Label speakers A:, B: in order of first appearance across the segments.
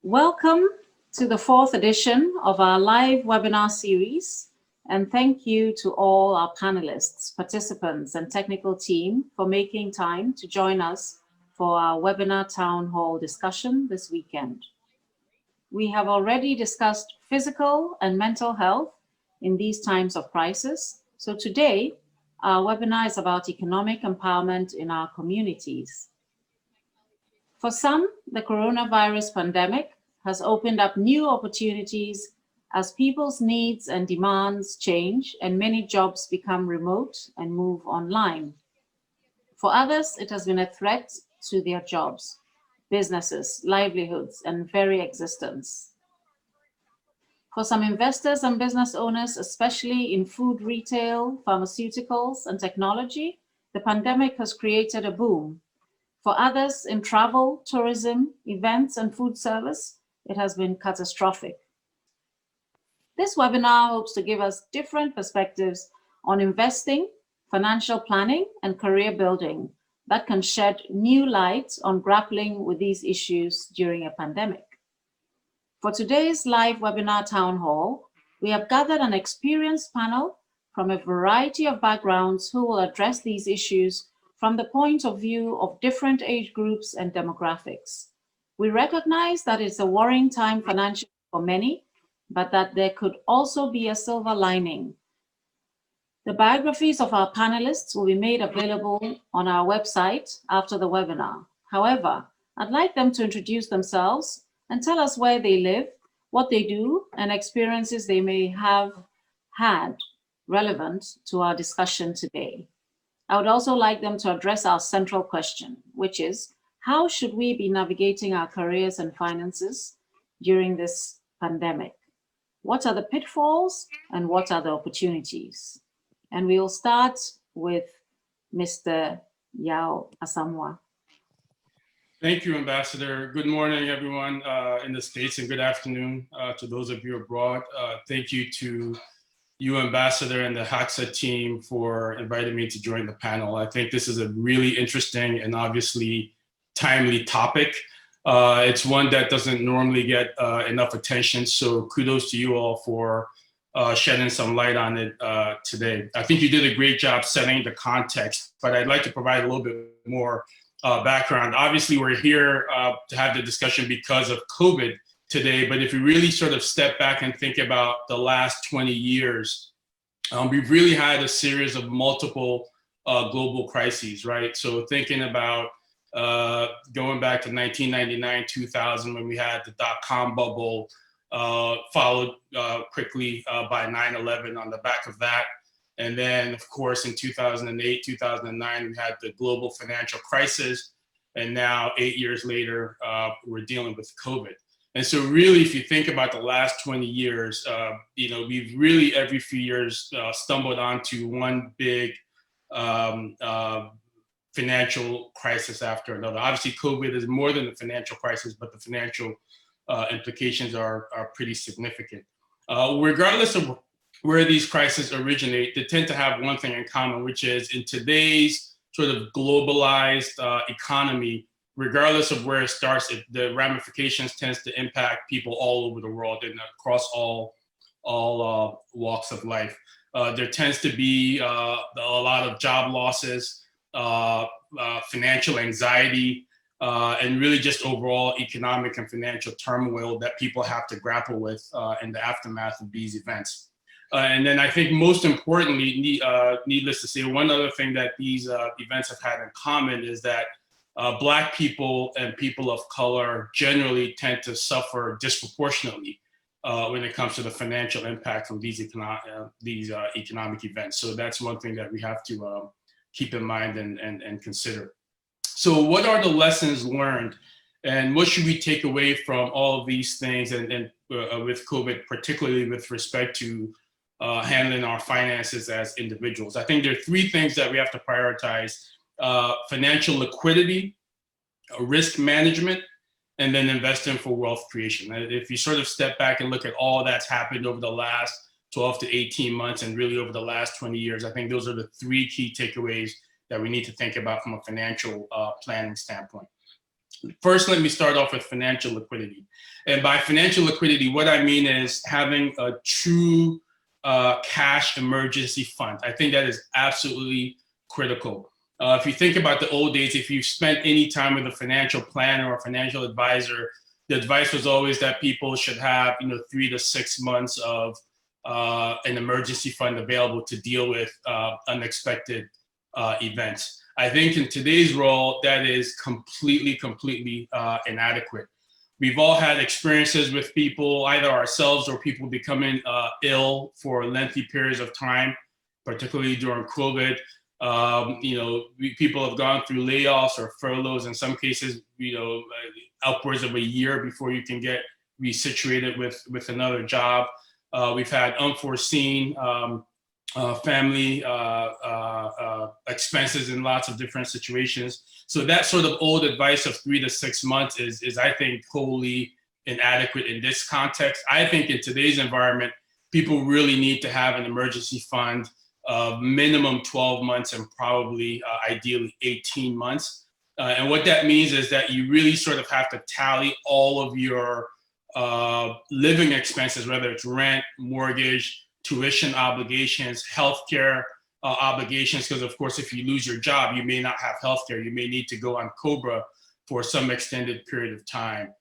A: Welcome to the fourth edition of our live webinar series, and thank you to all our panelists, participants, and technical team for making time to join us for our webinar town hall discussion this weekend. We have already discussed physical and mental health in these times of crisis, so today our webinar is about economic empowerment in our communities. For some, the coronavirus pandemic has opened up new opportunities as people's needs and demands change and many jobs become remote and move online. For others, it has been a threat to their jobs, businesses, livelihoods, and very existence. For some investors and business owners, especially in food retail, pharmaceuticals, and technology, the pandemic has created a boom. For others in travel, tourism, events, and food service, it has been catastrophic. This webinar hopes to give us different perspectives on investing, financial planning, and career building that can shed new light on grappling with these issues during a pandemic. For today's live webinar town hall, we have gathered an experienced panel from a variety of backgrounds who will address these issues from the point of view of different age groups and demographics. We recognize that it's a worrying time financially for many, but that there could also be a silver lining. The biographies of our panelists will be made available on our website after the webinar. However, I'd like them to introduce themselves and tell us where they live, what they do, and experiences they may have had relevant to our discussion today. I would also like them to address our central question, which is, how should we be navigating our careers and finances during this pandemic? What are the pitfalls and what are the opportunities? And we'll start with Mr. Yaw Asamoah.
B: Thank you, Ambassador. Good morning, everyone in the States, and good afternoon to those of you abroad. Thank you to you, Ambassador, and the HACSA team for inviting me to join the panel. I think this is a really interesting and obviously timely topic. It's one that doesn't normally get enough attention, so kudos to you all for shedding some light on it today. I think you did a great job setting the context, but I'd like to provide a little bit more background. Obviously, we're here to have the discussion because of COVID today, but if we really sort of step back and think about the last 20 years, we've really had a series of multiple global crises, right? So thinking about going back to 1999, 2000, when we had the dot-com bubble, followed quickly by 9/11 on the back of that. And then, of course, in 2008, 2009, we had the global financial crisis. And now, 8 years later, we're dealing with COVID. And so really, if you think about the last 20 years, we've really every few years stumbled onto one big financial crisis after another. Obviously, COVID is more than a financial crisis, but the financial implications are pretty significant. Regardless of where these crises originate, they tend to have one thing in common, which is in today's sort of globalized economy, regardless of where it starts, the ramifications tends to impact people all over the world and across all walks of life. There tends to be a lot of job losses, financial anxiety, and really just overall economic and financial turmoil that people have to grapple with in the aftermath of these events. And then I think most importantly, needless to say, one other thing that these events have had in common is that Black people and people of color generally tend to suffer disproportionately when it comes to the financial impact from these economic events. So that's one thing that we have to keep in mind and consider. So what are the lessons learned, and what should we take away from all of these things and with COVID, particularly with respect to handling our finances as individuals? I think there are three things that we have to prioritize: financial liquidity, risk management, and then investing for wealth creation. If you sort of step back and look at all that's happened over the last 12 to 18 months and really over the last 20 years, I think those are the three key takeaways that we need to think about from a financial planning standpoint. First, let me start off with financial liquidity. And by financial liquidity, what I mean is having a true cash emergency fund. I think that is absolutely critical. If you think about the old days, if you spent any time with a financial planner or a financial advisor, the advice was always that people should have, 3 to 6 months of an emergency fund available to deal with unexpected events. I think in today's role, that is completely inadequate. We've all had experiences with people, either ourselves or people becoming ill for lengthy periods of time, particularly during COVID. People have gone through layoffs or furloughs, in some cases, upwards of a year before you can get resituated with another job. We've had unforeseen family expenses in lots of different situations. So that sort of old advice of 3 to 6 months is I think, wholly inadequate in this context. I think in today's environment, people really need to have an emergency fund of minimum 12 months and probably ideally 18 months. And what that means is that you really sort of have to tally all of your living expenses, whether it's rent, mortgage, tuition obligations, healthcare obligations, because of course, if you lose your job, you may not have healthcare. You may need to go on COBRA for some extended period of time.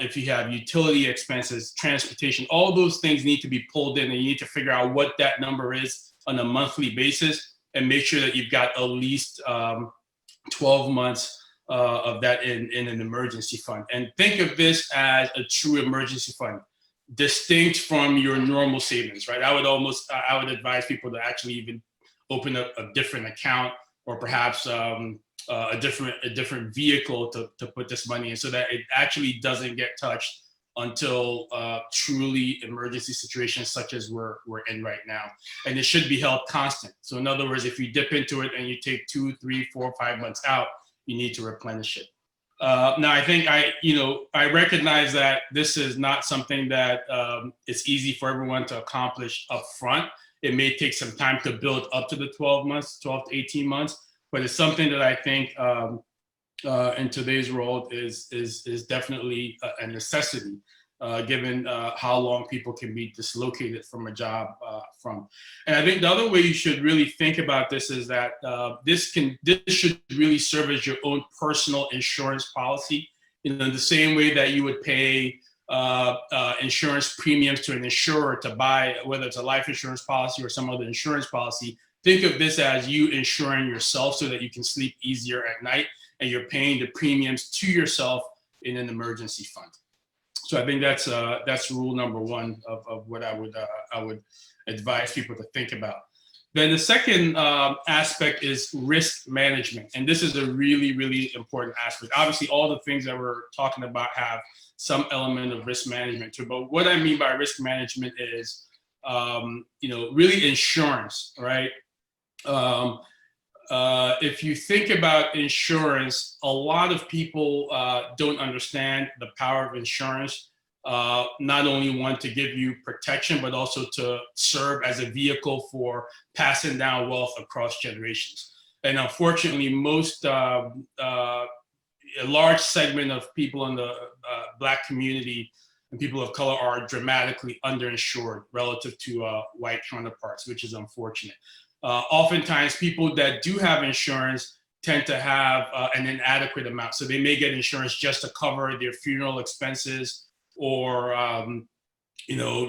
B: If you have utility expenses, transportation, all those things need to be pulled in, and you need to figure out what that number is on a monthly basis and make sure that you've got at least 12 months of that in an emergency fund. And think of this as a true emergency fund, distinct from your normal savings, right? I would advise people to actually even open up a different account, or perhaps a different vehicle to put this money in, so that it actually doesn't get touched until truly emergency situations such as we're in right now. And it should be held constant. So in other words, if you dip into it and you take 2, 3, 4, 5 months out, you need to replenish it. Now, I think I recognize that this is not something that it's easy for everyone to accomplish up front. It may take some time to build up to the 12 to 18 months, but it's something that I think in today's world is definitely a necessity, given how long people can be dislocated from a job from. And I think the other way you should really think about this is that this should really serve as your own personal insurance policy, in the same way that you would pay insurance premiums to an insurer to buy, whether it's a life insurance policy or some other insurance policy. Think of this as you insuring yourself so that you can sleep easier at night, and you're paying the premiums to yourself in an emergency fund. So I think that's rule number one of what I would advise people to think about. Then the second aspect is risk management, and this is a really important aspect. Obviously, all the things that we're talking about have some element of risk management too. But what I mean by risk management is, really insurance, right? If you think about insurance, a lot of people don't understand the power of insurance. Not only one, to give you protection, but also to serve as a vehicle for passing down wealth across generations. And unfortunately, a large segment of people in the Black community and people of color are dramatically underinsured relative to white counterparts, which is unfortunate. Oftentimes, people that do have insurance tend to have an inadequate amount. So they may get insurance just to cover their funeral expenses, or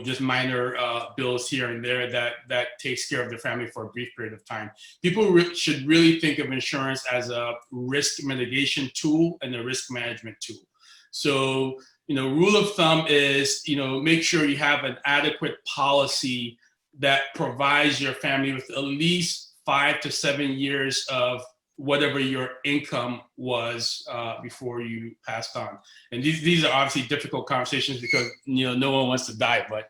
B: just minor bills here and there that takes care of their family for a brief period of time. People should really think of insurance as a risk mitigation tool and a risk management tool. So, rule of thumb is, make sure you have an adequate policy that provides your family with at least 5 to 7 years of whatever your income was before you passed on. And these are obviously difficult conversations because no one wants to die, but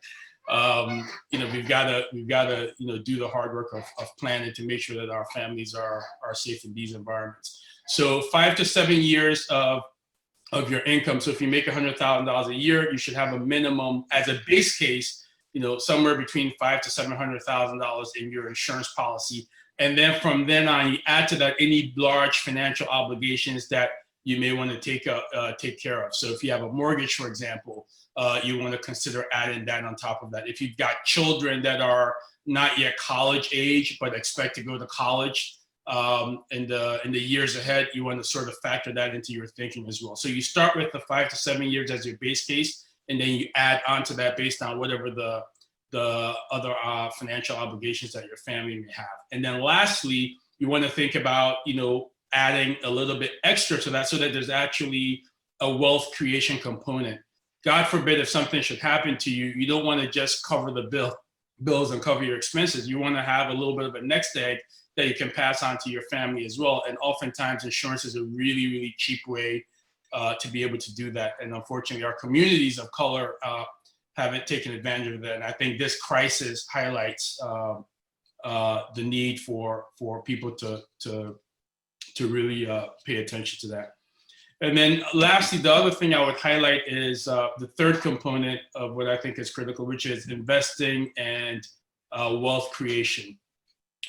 B: we've got to do the hard work of planning to make sure that our families are safe in these environments. So 5 to 7 years of your income. So if you make $100,000 a year, you should have a minimum as a base case, somewhere between $500,000 to $700,000 in your insurance policy. And then from then on, you add to that any large financial obligations that you may want to take care of. So if you have a mortgage, for example, you want to consider adding that on top of that. If you've got children that are not yet college age, but expect to go to college in the years ahead, you want to sort of factor that into your thinking as well. So you start with the 5 to 7 years as your base case, and then you add onto that based on whatever the other financial obligations that your family may have. And then lastly, you want to think about, adding a little bit extra to that so that there's actually a wealth creation component. God forbid if something should happen to you, you don't want to just cover the bills and cover your expenses. You want to have a little bit of a nest egg that you can pass on to your family as well. And oftentimes insurance is a really, really cheap way to be able to do that. And unfortunately, our communities of color haven't taken advantage of that. And I think this crisis highlights the need for people to really pay attention to that. And then lastly, the other thing I would highlight is the third component of what I think is critical, which is investing and wealth creation.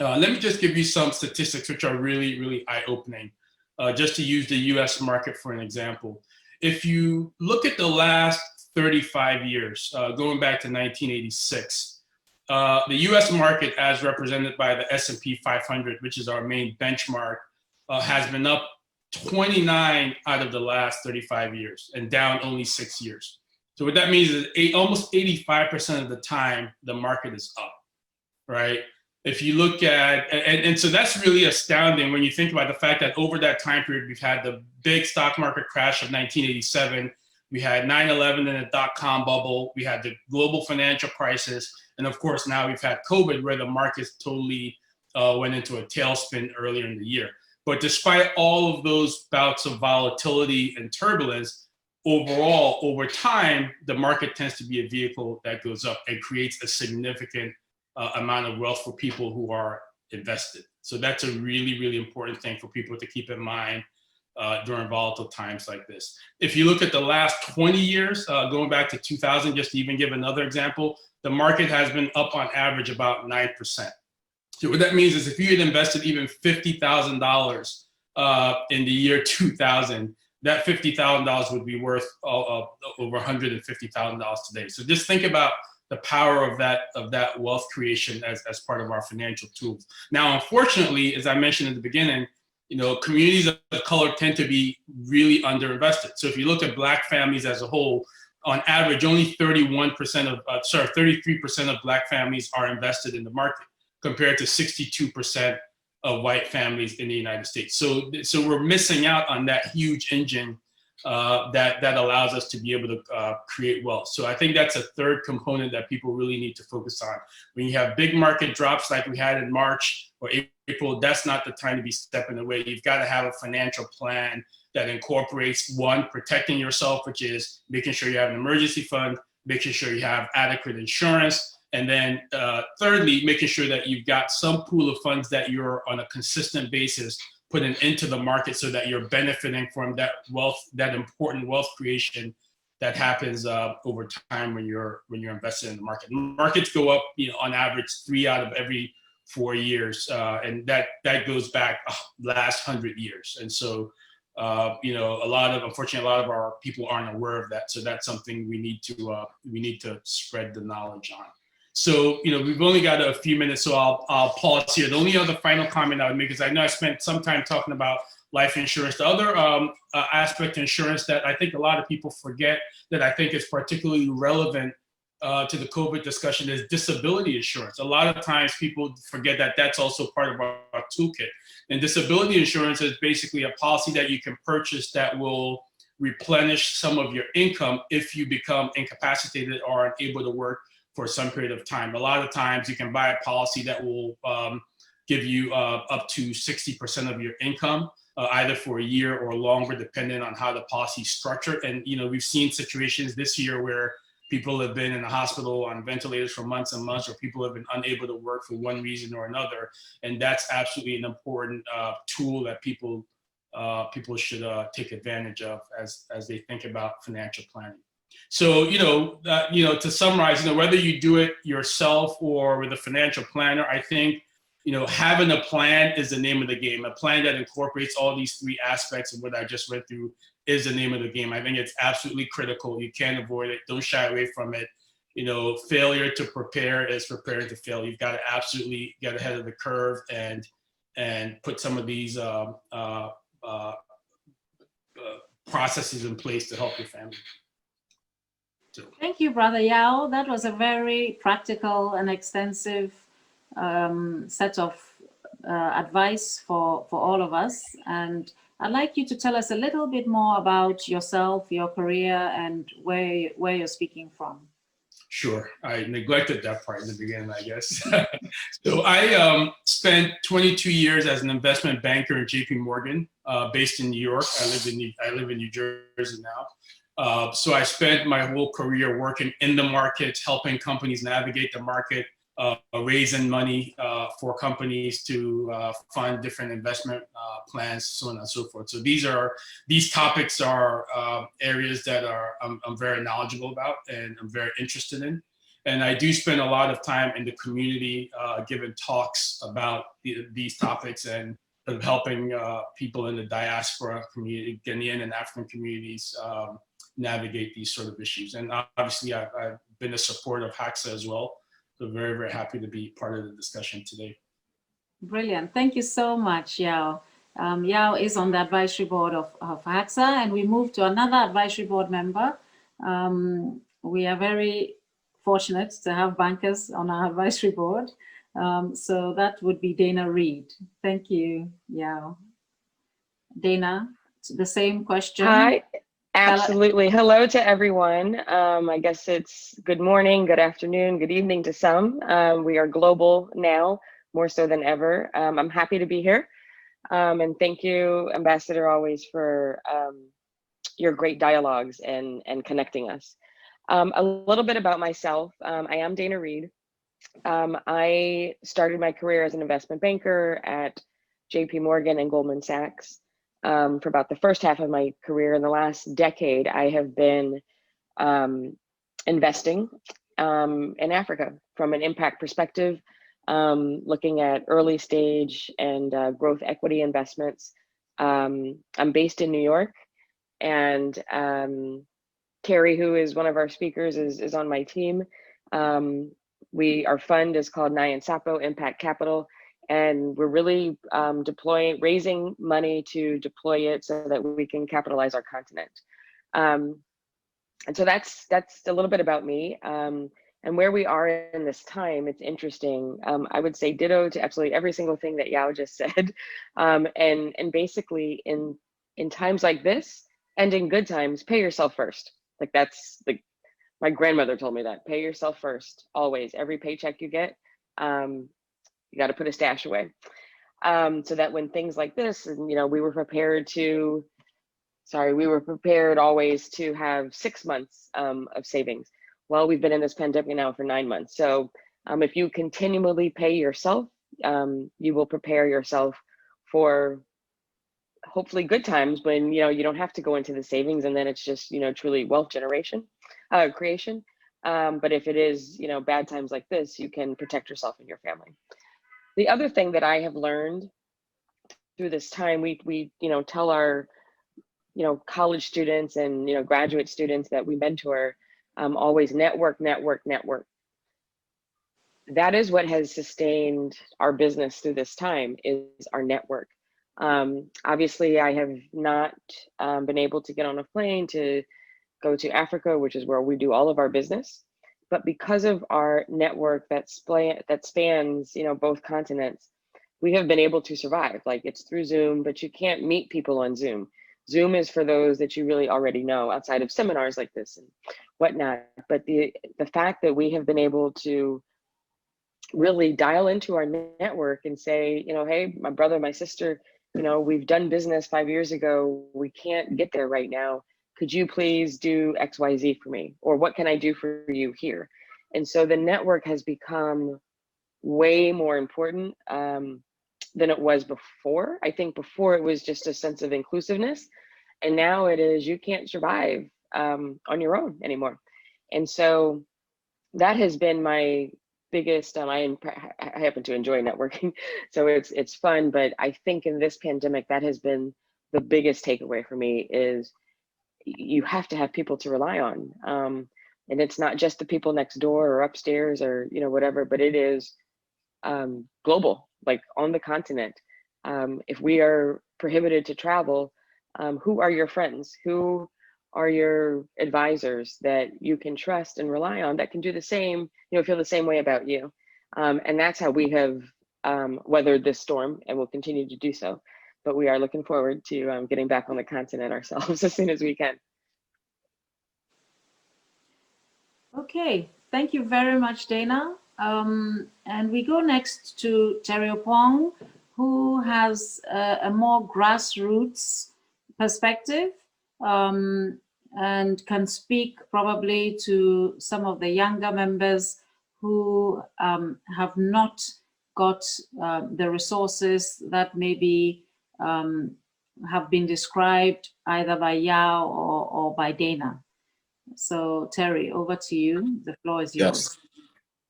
B: Let me just give you some statistics which are really, really eye-opening, just to use the US market for an example. If you look at the last 35 years, going back to 1986, the US market as represented by the S&P 500, which is our main benchmark, has been up 29 out of the last 35 years and down only 6 years. So what that means is almost 85% of the time, the market is up, right? If you look at, and so that's really astounding when you think about the fact that over that time period, we've had the big stock market crash of 1987, we had 9/11 and a dot-com bubble, we had the global financial crisis, and of course now we've had COVID where the markets totally went into a tailspin earlier in the year. But despite all of those bouts of volatility and turbulence, overall, over time, the market tends to be a vehicle that goes up and creates a significant amount of wealth for people who are invested. So that's a really, really important thing for people to keep in mind during volatile times like this. If you look at the last 20 years, going back to 2000, just to even give another example, the market has been up on average about 9%. So what that means is if you had invested even $50,000 in the year 2000, that $50,000 would be worth over $150,000 today. So just think about the power of that wealth creation as part of our financial tools. Now, unfortunately, as I mentioned in the beginning, communities of color tend to be really underinvested. So if you look at Black families as a whole, on average, only 33% of Black families are invested in the market, compared to 62% of white families in the United States. So we're missing out on that huge engine that allows us to be able to create wealth. So I think that's a third component that people really need to focus on. When you have big market drops like we had in March or April, that's not the time to be stepping away. You've got to have a financial plan that incorporates, one, protecting yourself, which is making sure you have an emergency fund, making sure you have adequate insurance, and then thirdly, making sure that you've got some pool of funds that you're on a consistent basis putting into the market so that you're benefiting from that wealth, that important wealth creation that happens over time when you're invested in the market. Markets go up, on average 3 out of every 4 years, and that goes back last 100 years. And so, unfortunately, a lot of our people aren't aware of that. So that's something we need to spread the knowledge on. So, we've only got a few minutes, so I'll pause here. The only other final comment I would make is I know I spent some time talking about life insurance. The other aspect of insurance that I think a lot of people forget that I think is particularly relevant to the COVID discussion is disability insurance. A lot of times people forget that that's also part of our toolkit. And disability insurance is basically a policy that you can purchase that will replenish some of your income if you become incapacitated or unable to work for some period of time. A lot of times you can buy a policy that will give you up to 60% of your income, either for a year or longer, depending on how the policy is structured. And we've seen situations this year where people have been in the hospital on ventilators for months and months, or people have been unable to work for one reason or another. And that's absolutely an important tool that people should take advantage of as they think about financial planning. So, to summarize, whether you do it yourself or with a financial planner, I think, having a plan is the name of the game. A plan that incorporates all these three aspects of what I just went through is the name of the game. I think it's absolutely critical. You can't avoid it. Don't shy away from it. Failure to prepare is preparing to fail. You've got to absolutely get ahead of the curve and put some of these processes in place to help your family.
A: Thank you, Brother Yaw. That was a very practical and extensive set of advice for all of us. And I'd like you to tell us a little bit more about yourself, your career, and where you're speaking from.
B: Sure. I neglected that part in the beginning, I guess. So I spent 22 years as an investment banker in JP Morgan, based in New York. I live in New Jersey now. So I spent my whole career working in the markets, helping companies navigate the market, raising money for companies to fund different investment plans, so on and so forth. So these topics are areas that I'm very knowledgeable about and I'm very interested in. And I do spend a lot of time in the community giving talks about these topics and helping people in the diaspora community, Ghanaian and African communities, navigate these sort of issues. And obviously I've been a supporter of HACSA as well. So very, very happy to be part of the discussion today. Brilliant.
A: Thank you so much, Yaw. Yaw is on the advisory board of HACSA, and we move to another advisory board member. We are very fortunate to have bankers on our advisory board. So that would be Dana Reed. Thank you, Yaw. Dana, the same question.
C: Hi. Absolutely. Hello to everyone. I guess it's good morning, good afternoon, good evening to some. We are global now, more so than ever. I'm happy to be here. And thank you, Ambassador, always for your great dialogues and connecting us. A little bit about myself. I am Dana Reed. I started my career as an investment banker at JP Morgan and Goldman Sachs. For about the first half of my career. In the last decade, I have been investing in Africa from an impact perspective, looking at early stage and growth equity investments. I'm based in New York, and Carrie, who is one of our speakers, is on my team. Our fund is called Nyansapo Impact Capital. And we're really raising money to deploy it so that we can capitalize our continent. And so that's a little bit about me. And where we are in this time, it's interesting. I would say ditto to absolutely every single thing that Yaw just said. And basically in times like this, and in good times, pay yourself first. Like my grandmother told me that, pay yourself first, always, every paycheck you get. You got to put a stash away, so that when things like this, and we were prepared always to have 6 months of savings. Well, we've been in this pandemic now for 9 months. So if you continually pay yourself, you will prepare yourself for hopefully good times when you don't have to go into the savings, and then it's just truly wealth creation. But if it is bad times like this, you can protect yourself and your family. The other thing that I have learned through this time, we tell our college students and graduate students that we mentor, always network. That is what has sustained our business through this time, is our network. Obviously, I have not been able to get on a plane to go to Africa, which is where we do all of our business. But because of our network that spans, both continents, we have been able to survive. Like, it's through Zoom, but you can't meet people on Zoom. Zoom is for those that you really already know outside of seminars like this and whatnot. But the fact that we have been able to really dial into our network and say, hey, my brother, my sister, we've done business 5 years ago. We can't get there right now. Could you please do XYZ for me? Or what can I do for you here? And so the network has become way more important than it was before. I think before it was just a sense of inclusiveness. And now it is, you can't survive on your own anymore. And so that has been my biggest, I happen to enjoy networking, so it's fun, but I think in this pandemic, that has been the biggest takeaway for me is you have to have people to rely on. And it's not just the people next door or upstairs or, you know, whatever, but it is global, like on the continent. If we are prohibited to travel, who are your friends? Who are your advisors that you can trust and rely on that can do the same, you know, feel the same way about you? And that's how we have weathered this storm and will continue to do so. But we are looking forward to getting back on the continent ourselves as soon as we can.
A: Okay, thank you very much, Dana. And we go next to Terry Opong, who has a more grassroots perspective and can speak probably to some of the younger members who have not got the resources that maybe have been described either by Yaw or by Dana. So Terry, over to you. The floor is yours.
D: Yes.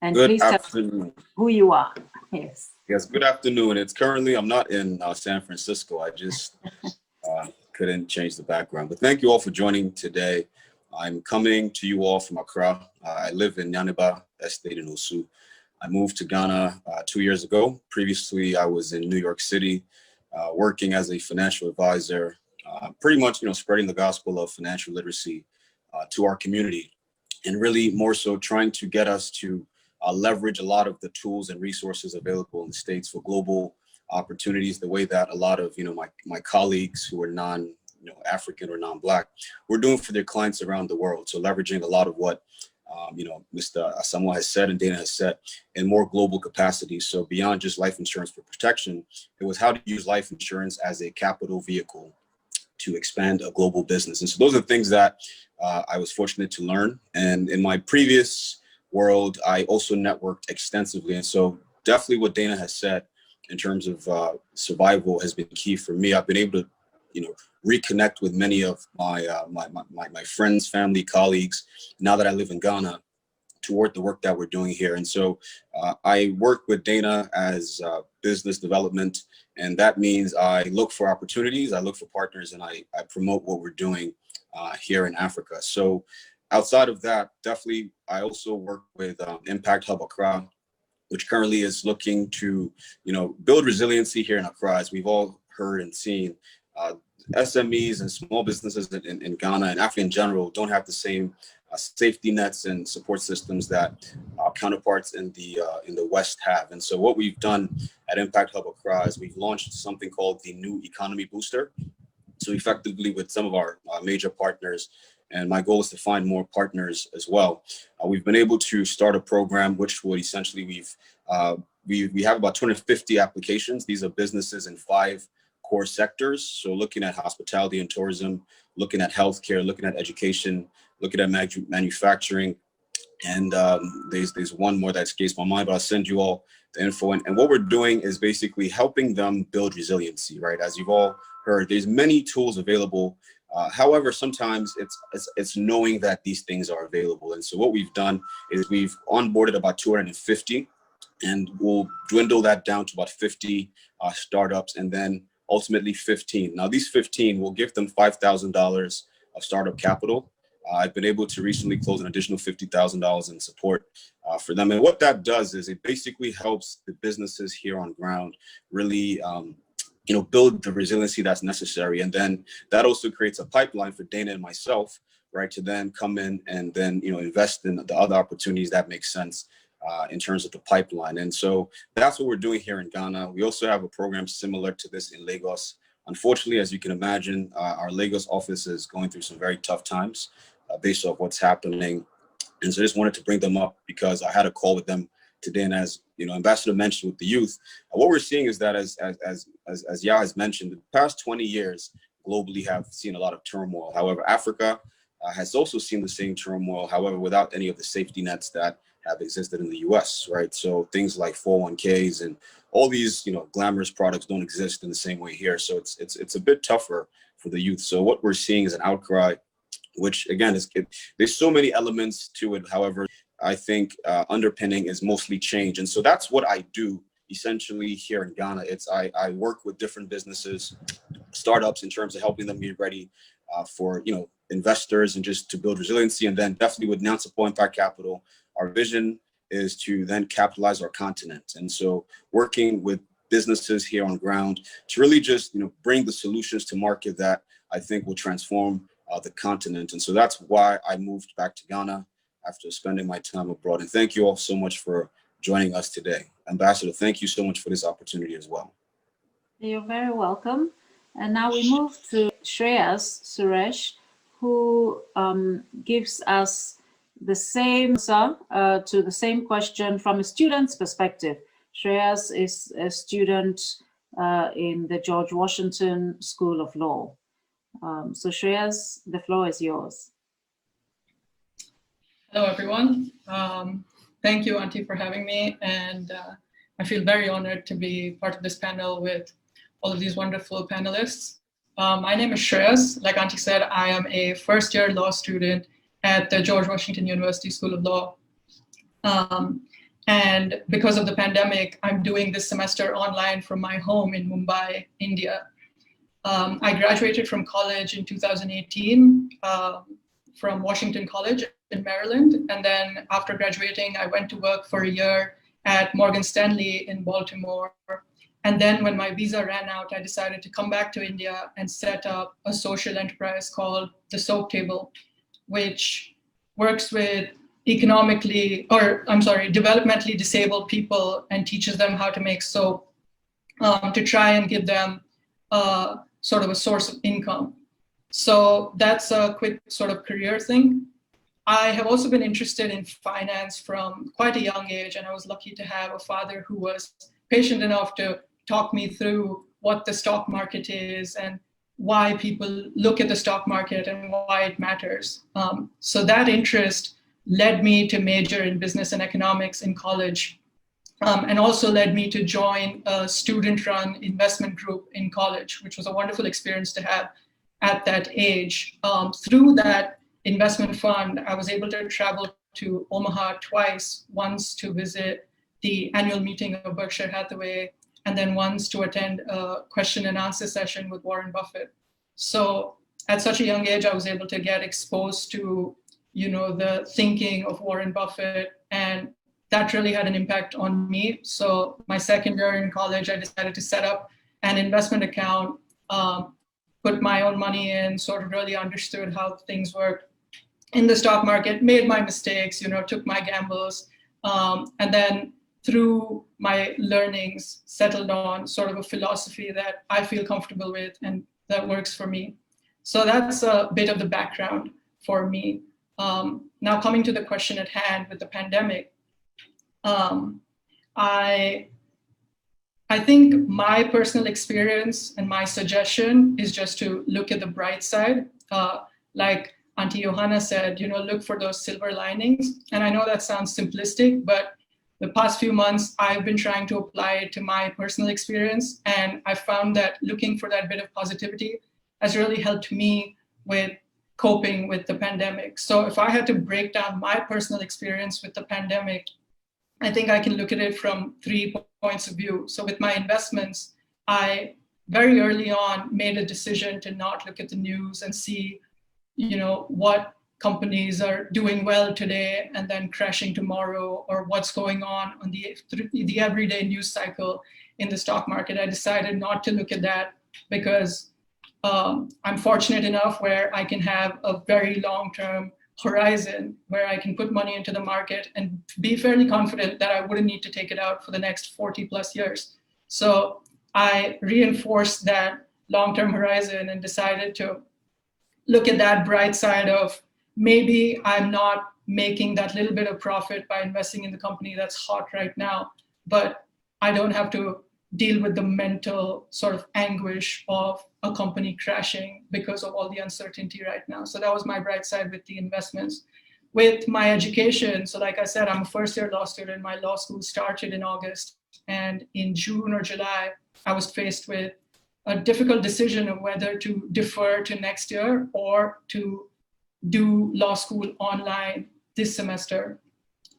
A: And
D: Good
A: please tell
D: afternoon.
A: who you are. Yes.
D: Yes, good afternoon. It's currently, I'm not in San Francisco. I just couldn't change the background. But thank you all for joining today. I'm coming to you all from Accra. I live in Yaniba Estate in Osu. I moved to Ghana 2 years ago. Previously, I was in New York City working as a financial advisor, pretty much, spreading the gospel of financial literacy to our community, and really more so trying to get us to leverage a lot of the tools and resources available in the States for global opportunities, the way that a lot of my colleagues who are non-African or non-Black we're doing for their clients around the world. So leveraging a lot of what Mr. Asamoah has said and Dana has said in more global capacity. So beyond just life insurance for protection, it was how to use life insurance as a capital vehicle to expand a global business. And so those are things that I was fortunate to learn. And in my previous world, I also networked extensively. And so definitely what Dana has said in terms of survival has been key for me. I've been able to, reconnect with many of my friends, family, colleagues, now that I live in Ghana, toward the work that we're doing here. And so I work with Dana as business development, and that means I look for opportunities, I look for partners, and I promote what we're doing here in Africa. So outside of that, definitely I also work with Impact Hub Accra, which currently is looking to, build resiliency here in Accra. As we've all heard and seen, SMEs and small businesses in Ghana and Africa in general don't have the same safety nets and support systems that our counterparts in the West have. And so what we've done at Impact Hub Accra is we've launched something called the New Economy Booster. So effectively with some of our major partners, and my goal is to find more partners as well. We've been able to start a program which would essentially we have about 250 applications. These are businesses in 5 core sectors. So looking at hospitality and tourism, looking at healthcare, looking at education, looking at manufacturing, and there's one more that escapes my mind, but I'll send you all the info. And what we're doing is basically helping them build resiliency, right? As you've all heard, there's many tools available. However, sometimes it's knowing that these things are available. And so what we've done is we've onboarded about 250, and we'll dwindle that down to about 50 startups, and then ultimately 15. Now these 15 will give them $5,000 of startup capital. I've been able to recently close an additional $50,000 in support for them. And what that does is it basically helps the businesses here on ground really build the resiliency that's necessary. And then that also creates a pipeline for Dana and myself, right, to then come in and then invest in the other opportunities that make sense in terms of the pipeline. And so that's what we're doing here in Ghana. We also have a program similar to this in Lagos. Unfortunately, as you can imagine, our Lagos office is going through some very tough times based off what's happening. And so I just wanted to bring them up because I had a call with them today. And as Ambassador mentioned with the youth, what we're seeing is that as Yaw has mentioned, the past 20 years globally have seen a lot of turmoil. However, Africa has also seen the same turmoil, however, without any of the safety nets that have existed in the US, right? So things like 401ks and all these, glamorous products don't exist in the same way here. So it's a bit tougher for the youth. So what we're seeing is an outcry, which again there's so many elements to it. However, I think underpinning is mostly change. And so that's what I do essentially here in Ghana. I work with different businesses, startups, in terms of helping them get ready for investors and just to build resiliency. And then definitely with Yaw Asamoah Impact Capital, our vision is to then capitalize our continent. And so working with businesses here on ground to really just bring the solutions to market that I think will transform the continent. And so that's why I moved back to Ghana after spending my time abroad. And thank you all so much for joining us today. Ambassador, thank you so much for this opportunity as well.
A: You're very welcome. And now we move to Shreyas Suresh, who gives us the same answer to the same question from a student's perspective. Shreyas is a student in the George Washington School of Law. So Shreyas, the floor is yours.
E: Hello, everyone. Thank you, Auntie, for having me. And I feel very honored to be part of this panel with all of these wonderful panelists. My name is Shreyas. Like Auntie said, I am a first-year law student at the George Washington University School of Law. And because of the pandemic, I'm doing this semester online from my home in Mumbai, India. I graduated from college in 2018 from Washington College in Maryland. And then after graduating, I went to work for a year at Morgan Stanley in Baltimore. And then when my visa ran out, I decided to come back to India and set up a social enterprise called the Soap Table, which works with developmentally disabled people and teaches them how to make soap to try and give them sort of a source of income. So that's a quick sort of career thing. I have also been interested in finance from quite a young age, and I was lucky to have a father who was patient enough to talk me through what the stock market is and why people look at the stock market and why it matters. So that interest led me to major in business and economics in college, and also led me to join a student-run investment group in college, which was a wonderful experience to have at that age. Through that investment fund, I was able to travel to Omaha twice, once to visit the annual meeting of Berkshire Hathaway, and then once to attend a question and answer session with Warren Buffett. So at such a young age, I was able to get exposed to, the thinking of Warren Buffett, and that really had an impact on me. So my second year in college, I decided to set up an investment account, put my own money in, sort of really understood how things work in the stock market, made my mistakes, took my gambles, and then through my learnings, settled on sort of a philosophy that I feel comfortable with and that works for me. So that's a bit of the background for me. Now coming to the question at hand with the pandemic, I think my personal experience and my suggestion is just to look at the bright side. Like Auntie Johanna said, look for those silver linings. And I know that sounds simplistic, but the past few months, I've been trying to apply it to my personal experience. And I found that looking for that bit of positivity has really helped me with coping with the pandemic. So if I had to break down my personal experience with the pandemic, I think I can look at it from 3 points of view. So with my investments, I very early on made a decision to not look at the news and see, what companies are doing well today and then crashing tomorrow, or what's going on the everyday news cycle in the stock market. I decided not to look at that because I'm fortunate enough where I can have a very long-term horizon where I can put money into the market and be fairly confident that I wouldn't need to take it out for the next 40 plus years. So I reinforced that long-term horizon and decided to look at that bright side of maybe I'm not making that little bit of profit by investing in the company that's hot right now, but I don't have to deal with the mental sort of anguish of a company crashing because of all the uncertainty right now. So that was my bright side with the investments. With my education, so like I said, I'm a first-year law student. My law school started in August, and in June or July, I was faced with a difficult decision of whether to defer to next year or to do law school online this semester.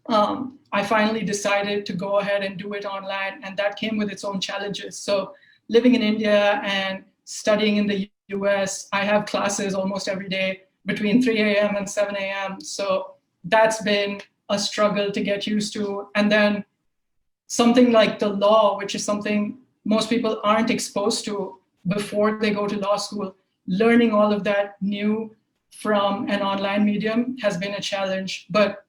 E: I finally decided to go ahead and do it online, and that came with its own challenges. So living in India and studying in the US, I have classes almost every day between 3 a.m. and 7 a.m. So that's been a struggle to get used to. And then something like the law, which is something most people aren't exposed to before they go to law school, learning all of that new from an online medium has been a challenge. But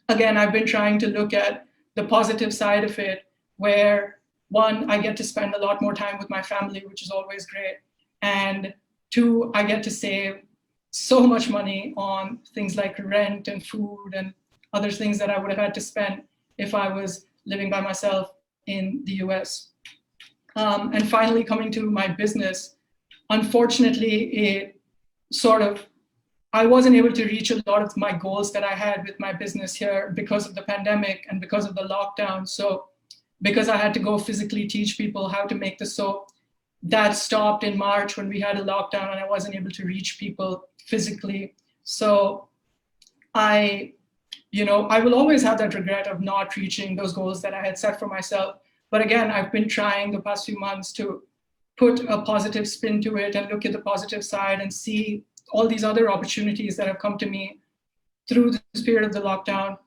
E: again, I've been trying to look at the positive side of it, where one, I get to spend a lot more time with my family, which is always great. And two, I get to save so much money on things like rent and food and other things that I would have had to spend if I was living by myself in the US. And finally, coming to my business, unfortunately, it sort of, I wasn't able to reach a lot of my goals that I had with my business here because of the pandemic and because of the lockdown. So because I had to go physically teach people how to make the soap, that stopped in March when we had a lockdown and I wasn't able to reach people physically. So I will always have that regret of not reaching those goals that I had set for myself. But again, I've been trying the past few months to put a positive spin to it and look at the positive side and see all these other opportunities that have come to me through this period of the lockdown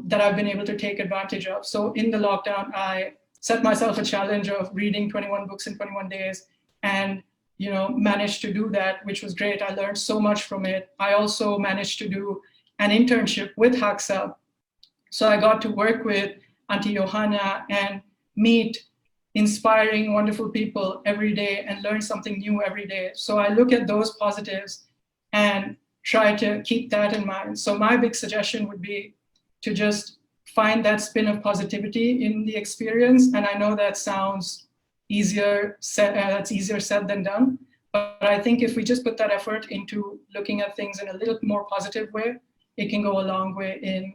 E: that I've been able to take advantage of. So in the lockdown, I set myself a challenge of reading 21 books in 21 days and managed to do that, which was great. I learned so much from it. I also managed to do an internship with HACSA. So I got to work with Auntie Johanna and meet inspiring, wonderful people every day and learn something new every day. So I look at those positives and try to keep that in mind. So my big suggestion would be to just find that spin of positivity in the experience. And I know that sounds easier said, that's easier said than done. But I think if we just put that effort into looking at things in a little more positive way, it can go a long way in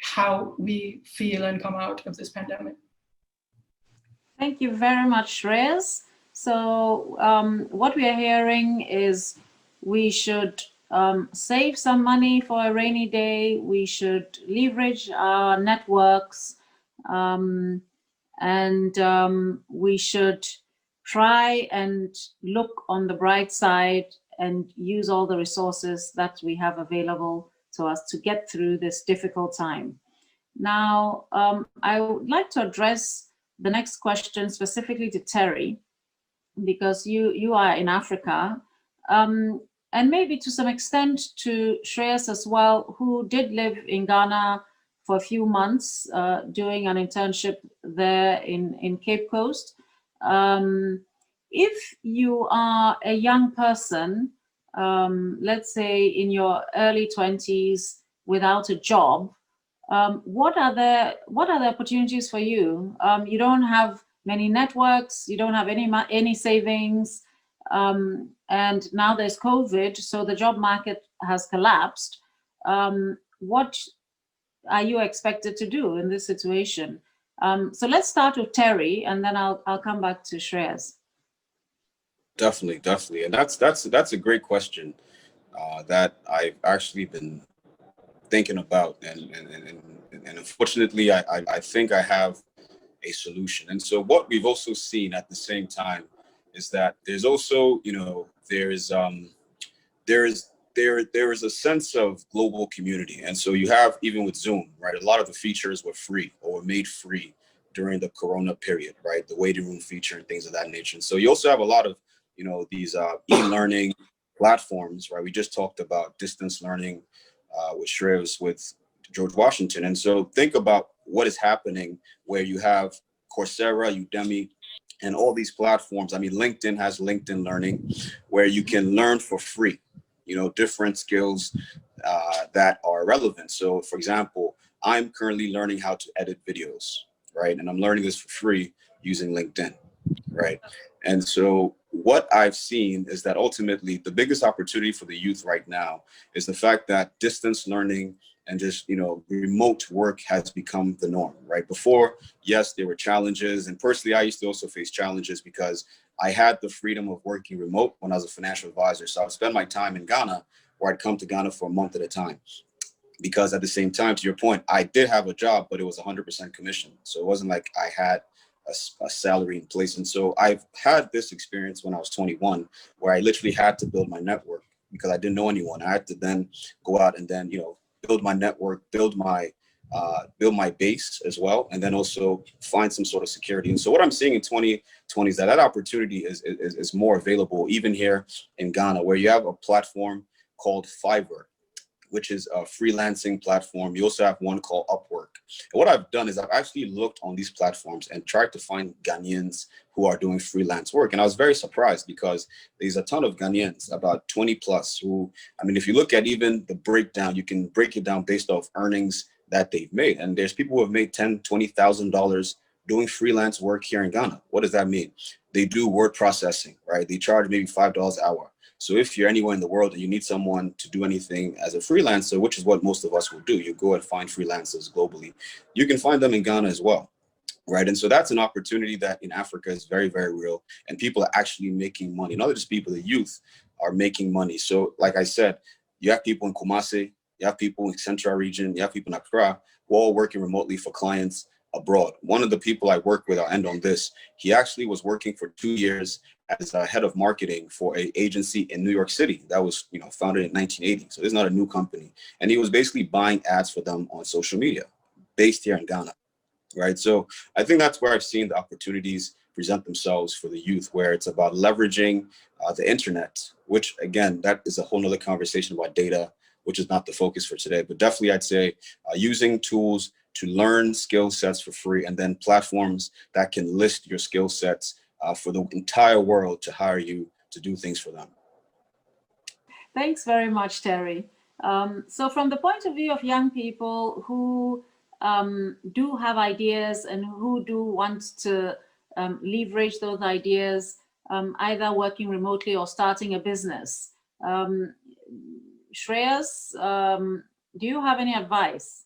E: how we feel and come out of this pandemic.
A: Thank you very much, Shreyas. So what we are hearing is we should save some money for a rainy day. We should leverage our networks, and we should try and look on the bright side and use all the resources that we have available to us to get through this difficult time. Now, I would like to address the next question specifically to Terry, because you are in Africa, and maybe to some extent to Shreyas as well, who did live in Ghana for a few months doing an internship there in Cape Coast. If you are a young person, let's say in your early 20s without a job, what are the opportunities for you? You don't have many networks, you don't have any savings, and now there's COVID, so the job market has collapsed. What are you expected to do in this situation? So let's start with Terry, and then I'll come back to Shreyas.
D: Definitely, and that's a great question that I've actually been thinking about, and unfortunately, I think I have a solution. And so what we've also seen at the same time is that there's also, there is a sense of global community. And so you have, even with Zoom, right, a lot of the features were free or were made free during the Corona period, right? The waiting room feature and things of that nature. And so you also have a lot of, these e-learning platforms, right? We just talked about distance learning with Shreyas, with George Washington. And so think about what is happening where you have Coursera, Udemy, and all these platforms. I mean, LinkedIn has LinkedIn Learning, where you can learn for free, different skills that are relevant. So for example, I'm currently learning how to edit videos, right? And I'm learning this for free using LinkedIn, right? And so what I've seen is that ultimately the biggest opportunity for the youth right now is the fact that distance learning and just, remote work has become the norm, right? Before, yes, there were challenges. And personally, I used to also face challenges because I had the freedom of working remote when I was a financial advisor. So I would spend my time in Ghana, or I'd come to Ghana for a month at a time. because at the same time, to your point, I did have a job, but it was 100% commission. So it wasn't like I had a salary in place. And so I've had this experience when I was 21, where I literally had to build my network because I didn't know anyone. I had to then go out and then, build my network, build my base as well, and then also find some sort of security. And so what I'm seeing in 2020 is that opportunity is more available, even here in Ghana, where you have a platform called Fiverr, which is a freelancing platform. You also have one called Upwork. And what I've done is I've actually looked on these platforms and tried to find Ghanaians who are doing freelance work. And I was very surprised because there's a ton of Ghanaians, about 20 plus, who, I mean, if you look at even the breakdown, you can break it down based off earnings that they've made. And there's people who have made $10,000, $20,000 doing freelance work here in Ghana. What does that mean? They do word processing, right? They charge maybe $5 an hour. So if you're anywhere in the world and you need someone to do anything as a freelancer, which is what most of us will do, you go and find freelancers globally. You can find them in Ghana as well, right? And so that's an opportunity that in Africa is very, very real. And people are actually making money. Not just people, the youth are making money. So like I said, you have people in Kumasi, you have people in Central region, you have people in Accra, who are all working remotely for clients abroad. One of the people I work with, I'll end on this, he actually was working for 2 years as a head of marketing for an agency in New York City that was, founded in 1980. So this is not a new company. And he was basically buying ads for them on social media based here in Ghana, right? So I think that's where I've seen the opportunities present themselves for the youth, where it's about leveraging the internet, which again, that is a whole nother conversation about data, which is not the focus for today. But definitely I'd say using tools to learn skill sets for free, and then platforms that can list your skill sets for the entire world to hire you to do things for them.
A: Thanks very much, Terry. So from the point of view of young people who do have ideas and who do want to leverage those ideas, either working remotely or starting a business, Shreyas, do you have any advice?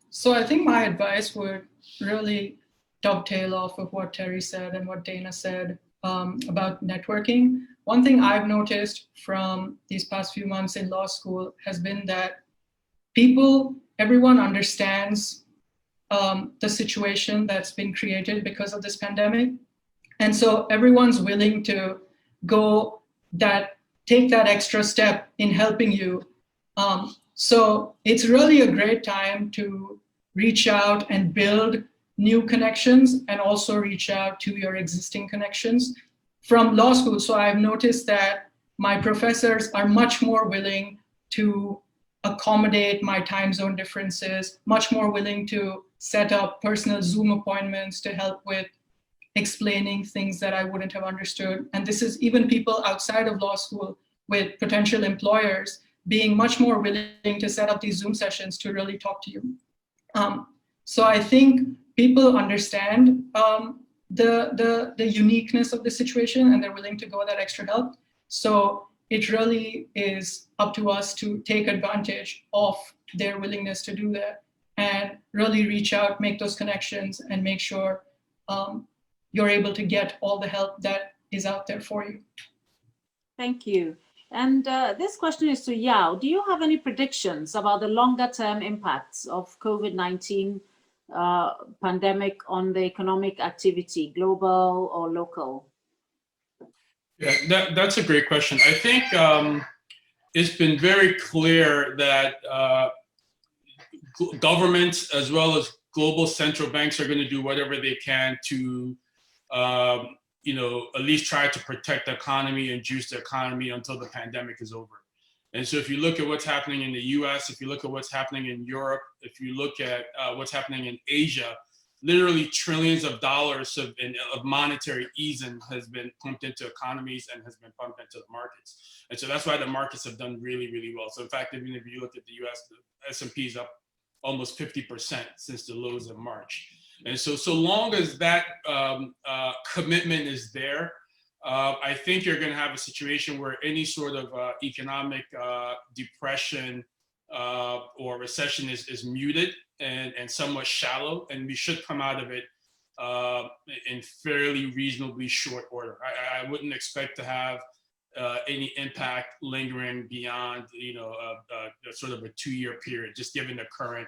E: So I think my advice would really dovetail off of what Terry said and what Dana said about networking. One thing I've noticed from these past few months in law school has been that everyone understands the situation that's been created because of this pandemic. And so everyone's willing to take that extra step in helping you. So it's really a great time to reach out and build new connections, and also reach out to your existing connections from law school. So I've noticed that my professors are much more willing to accommodate my time zone differences, much more willing to set up personal Zoom appointments to help with explaining things that I wouldn't have understood. And this is even people outside of law school with potential employers being much more willing to set up these Zoom sessions to really talk to you. So I think people understand the uniqueness of the situation, and they're willing to go that extra help. So it really is up to us to take advantage of their willingness to do that and really reach out, make those connections, and make sure you're able to get all the help that is out there for you.
A: Thank you. And this question is to Yaw. Do you have any predictions about the longer term impacts of COVID-19 pandemic on the economic activity, global or local?
B: Yeah, that's a great question. I think it's been very clear that governments as well as global central banks are going to do whatever they can to at least try to protect the economy and juice the economy until the pandemic is over. And so if you look at what's happening in the US, if you look at what's happening in Europe, if you look at what's happening in Asia, literally trillions of dollars of monetary easing has been pumped into economies and has been pumped into the markets. And so that's why the markets have done really, really well. So in fact, even if you look at the US, the S&P is up almost 50% since the lows of March. And so long as that commitment is there, I think you're going to have a situation where any sort of economic depression or recession is muted and somewhat shallow, and we should come out of it in fairly reasonably short order. I wouldn't expect to have any impact lingering beyond, sort of a 2-year period, just given the current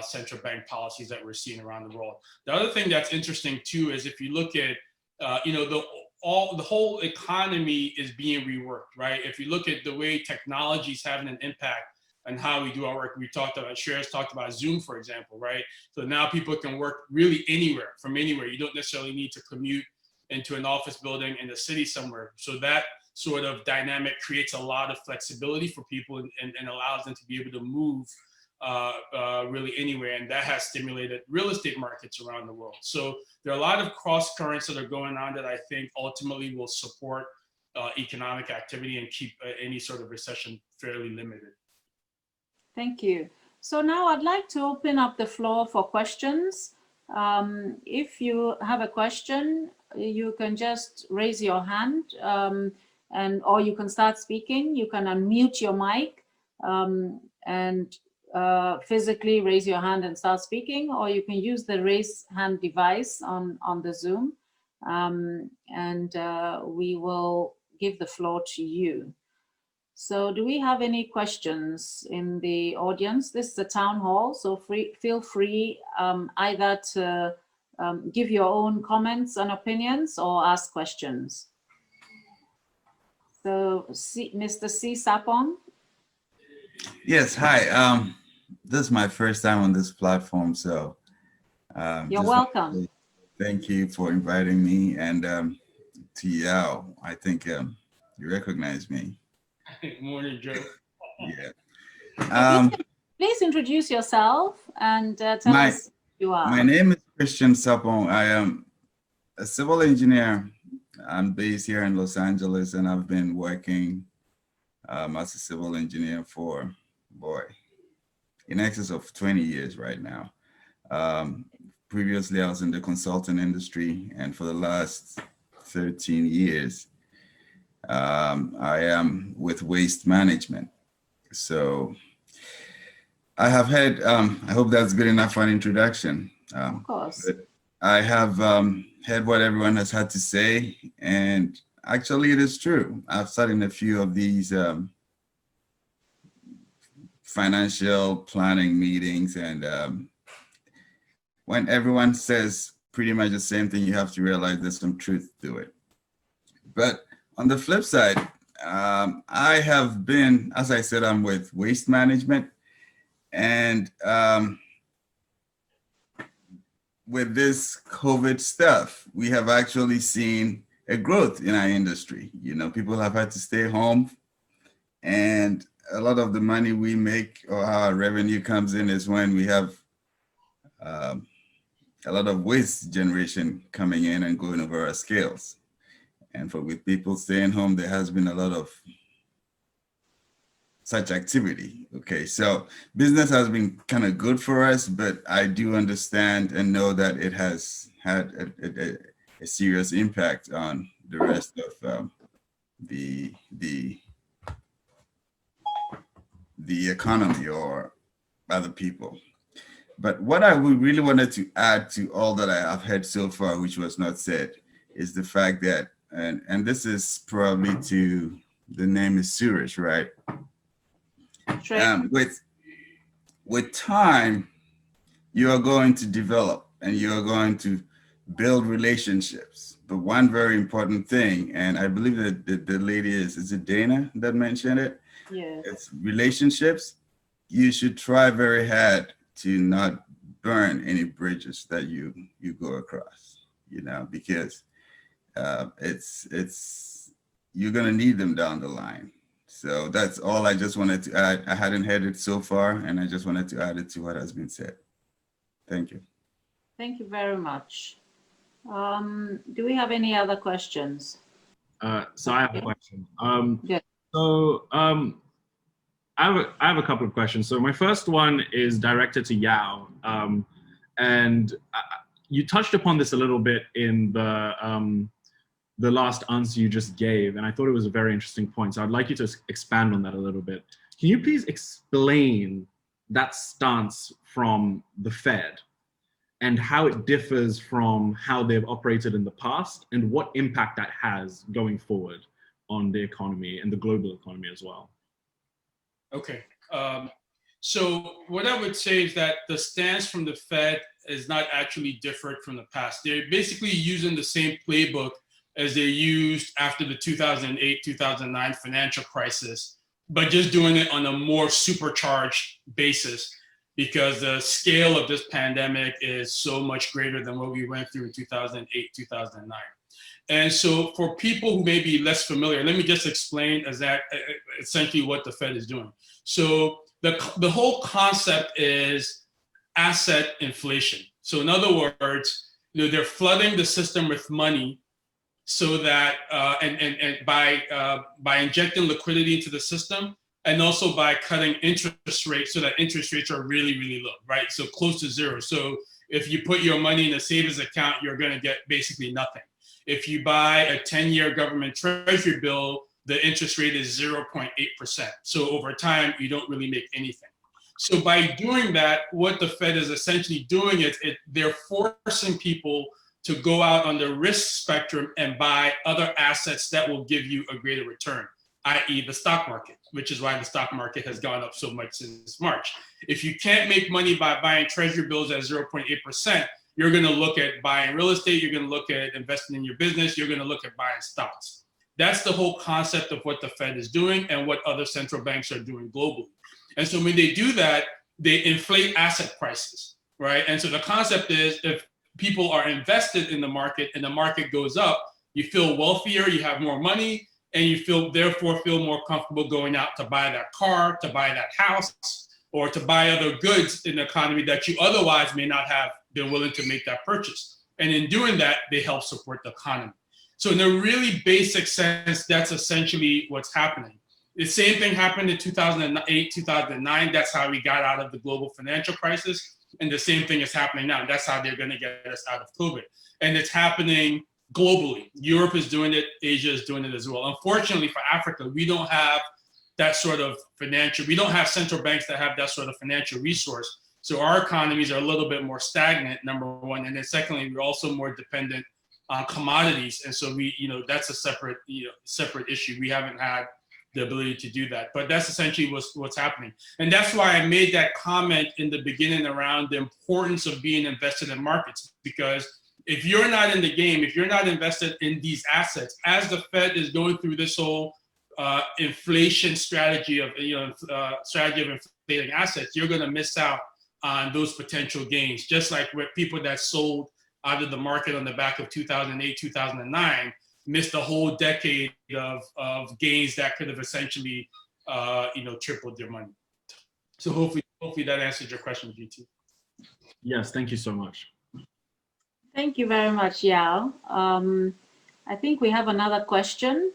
B: central bank policies that we're seeing around the world. The other thing that's interesting too is if you look at, the whole economy is being reworked, right? If you look at the way technology is having an impact on how we do our work, Shreyas talked about Zoom, for example, right? So now people can work really anywhere, from anywhere. You don't necessarily need to commute into an office building in the city somewhere. So that sort of dynamic creates a lot of flexibility for people and allows them to be able to move really anywhere. And that has stimulated real estate markets around the world. So there are a lot of cross currents that are going on that I think ultimately will support economic activity and keep any sort of recession fairly limited.
A: Thank you. So now I'd like to open up the floor for questions. If you have a question, you can just raise your hand or you can start speaking. You can unmute your mic and physically raise your hand and start speaking, or you can use the raise hand device on the Zoom, and we will give the floor to you. So do we have any questions in the audience? This is a town hall, so feel free either to give your own comments and opinions or ask questions. So Mr. C. Sapon.
F: Yes, hi. This is my first time on this platform, so
A: you're welcome.
F: Thank you for inviting me, and to Yaw, I think you recognize me.
B: Good morning, Joe.
F: Yeah.
A: Please introduce yourself and tell us who you are.
F: My name is Christian Sapon. I am a civil engineer. I'm based here in Los Angeles, and I've been working as a civil engineer for, in excess of 20 years right now. Previously, I was in the consulting industry, and for the last 13 years, I am with waste management. So I have had, I hope that's good enough for an introduction.
A: Of course.
F: I have heard what everyone has had to say, and actually it is true. I've sat in a few of these financial planning meetings, and when everyone says pretty much the same thing, you have to realize there's some truth to it. But on the flip side, I have been, as I said, I'm with waste management, and with this COVID stuff, we have actually seen a growth in our industry. You know, people have had to stay home, and a lot of the money we make or our revenue comes in is when we have a lot of waste generation coming in and going over our scales. And with people staying home, there has been a lot of such activity. Okay, so business has been kind of good for us, but I do understand and know that it has had a serious impact on the rest of the economy or other people. But what I really wanted to add to all that I have heard so far, which was not said, is the fact that, and this is probably to, the name is Suresh, right? With time, you are going to develop and you are going to build relationships. But one very important thing, and I believe that the lady is it Dana that mentioned it?
A: Yeah.
F: It's relationships. You should try very hard to not burn any bridges that you go across, you know, because you're gonna need them down the line. So that's all I just wanted to add. I hadn't heard it so far, and I just wanted to add it to what has been said. Thank you.
A: Thank you very much. Do we have any other questions?
G: So I have a question.
A: Yes.
G: So I have a couple of questions. So my first one is directed to Yaw, and you touched upon this a little bit in the last answer you just gave, and I thought it was a very interesting point. So I'd like you to expand on that a little bit. Can you please explain that stance from the Fed and how it differs from how they've operated in the past and what impact that has going forward on the economy and the global economy as well?
B: Okay. So what I would say is that the stance from the Fed is not actually different from the past. They're basically using the same playbook as they used after the 2008-2009 financial crisis, but just doing it on a more supercharged basis because the scale of this pandemic is so much greater than what we went through in 2008-2009. And so for people who may be less familiar, let me just explain essentially what the Fed is doing. So the whole concept is asset inflation. So in other words, they're flooding the system with money so that and by injecting liquidity into the system, and also by cutting interest rates so that interest rates are really, really low, right? So close to zero. So if you put your money in a savings account, you're going to get basically nothing. If you buy a 10-year government treasury bill, the interest rate is 0.8%. So over time, you don't really make anything. So by doing that, what the Fed is essentially doing is they're forcing people to go out on the risk spectrum and buy other assets that will give you a greater return, i.e. the stock market, which is why the stock market has gone up so much since March. If you can't make money by buying treasury bills at 0.8%, you're going to look at buying real estate, you're going to look at investing in your business, you're going to look at buying stocks. That's the whole concept of what the Fed is doing and what other central banks are doing globally. And so when they do that, they inflate asset prices, right? And so the concept is if people are invested in the market and the market goes up, you feel wealthier, you have more money, and you therefore feel more comfortable going out to buy that car, to buy that house, or to buy other goods in the economy that you otherwise may not have been willing to make that purchase. And in doing that, they help support the economy. So in a really basic sense, that's essentially what's happening. The same thing happened in 2008, 2009. That's how we got out of the global financial crisis. And the same thing is happening now. That's how they're going to get us out of COVID. And it's happening globally. Europe is doing it. Asia is doing it as well. Unfortunately for Africa, we don't have that sort of we don't have central banks that have that sort of financial resource. So our economies are a little bit more stagnant, number one. And then secondly, we're also more dependent on commodities. And so that's a separate issue. We haven't had the ability to do that. But that's essentially what's happening. And that's why I made that comment in the beginning around the importance of being invested in markets, because if you're not in the game, if you're not invested in these assets, as the Fed is going through this whole inflation strategy of inflating assets, you're going to miss out on those potential gains. Just like with people that sold out of the market on the back of 2008, 2009, missed a whole decade of gains that could have essentially tripled their money. So hopefully that answers your question, GT.
G: Yes, thank you so much.
A: Thank you very much, Yaw. I think we have another question,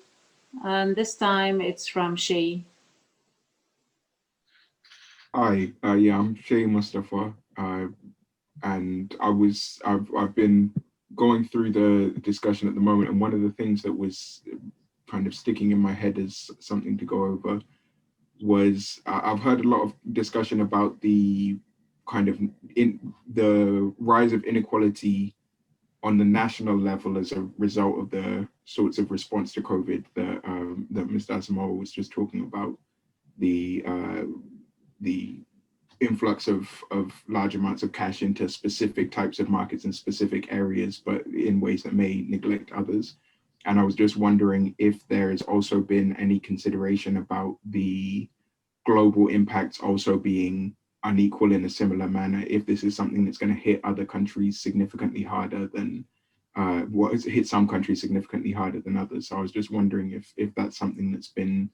A: and this time it's from Shay.
H: Hi, I'm Shay Mustafa, and I've been going through the discussion at the moment, and one of the things that was kind of sticking in my head as something to go over was I've heard a lot of discussion about the kind of the rise of inequality on the national level as a result of the sorts of response to COVID that Mr. Asamoah was just talking about, the influx of large amounts of cash into specific types of markets in specific areas, but in ways that may neglect others. And I was just wondering if there has also been any consideration about the global impacts also being unequal in a similar manner, if this is something that's going to hit other countries significantly harder than hit some countries significantly harder than others. So I was just wondering if that's something that's been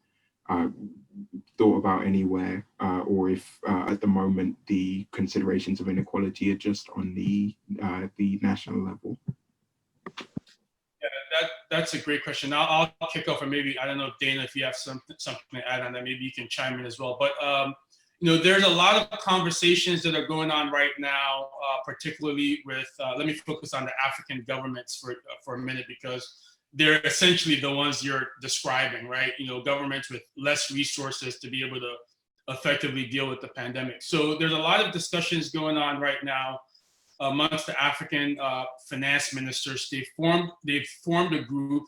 H: thought about anywhere, or if at the moment the considerations of inequality are just on the national level.
B: Yeah, that's a great question. I'll kick off, and maybe, I don't know, Dana, if you have something to add on that, maybe you can chime in as well. But there's a lot of conversations that are going on right now, particularly with, let me focus on the African governments for a minute, because they're essentially the ones you're describing, right? Governments with less resources to be able to effectively deal with the pandemic. So there's a lot of discussions going on right now amongst the African finance ministers. They've formed a group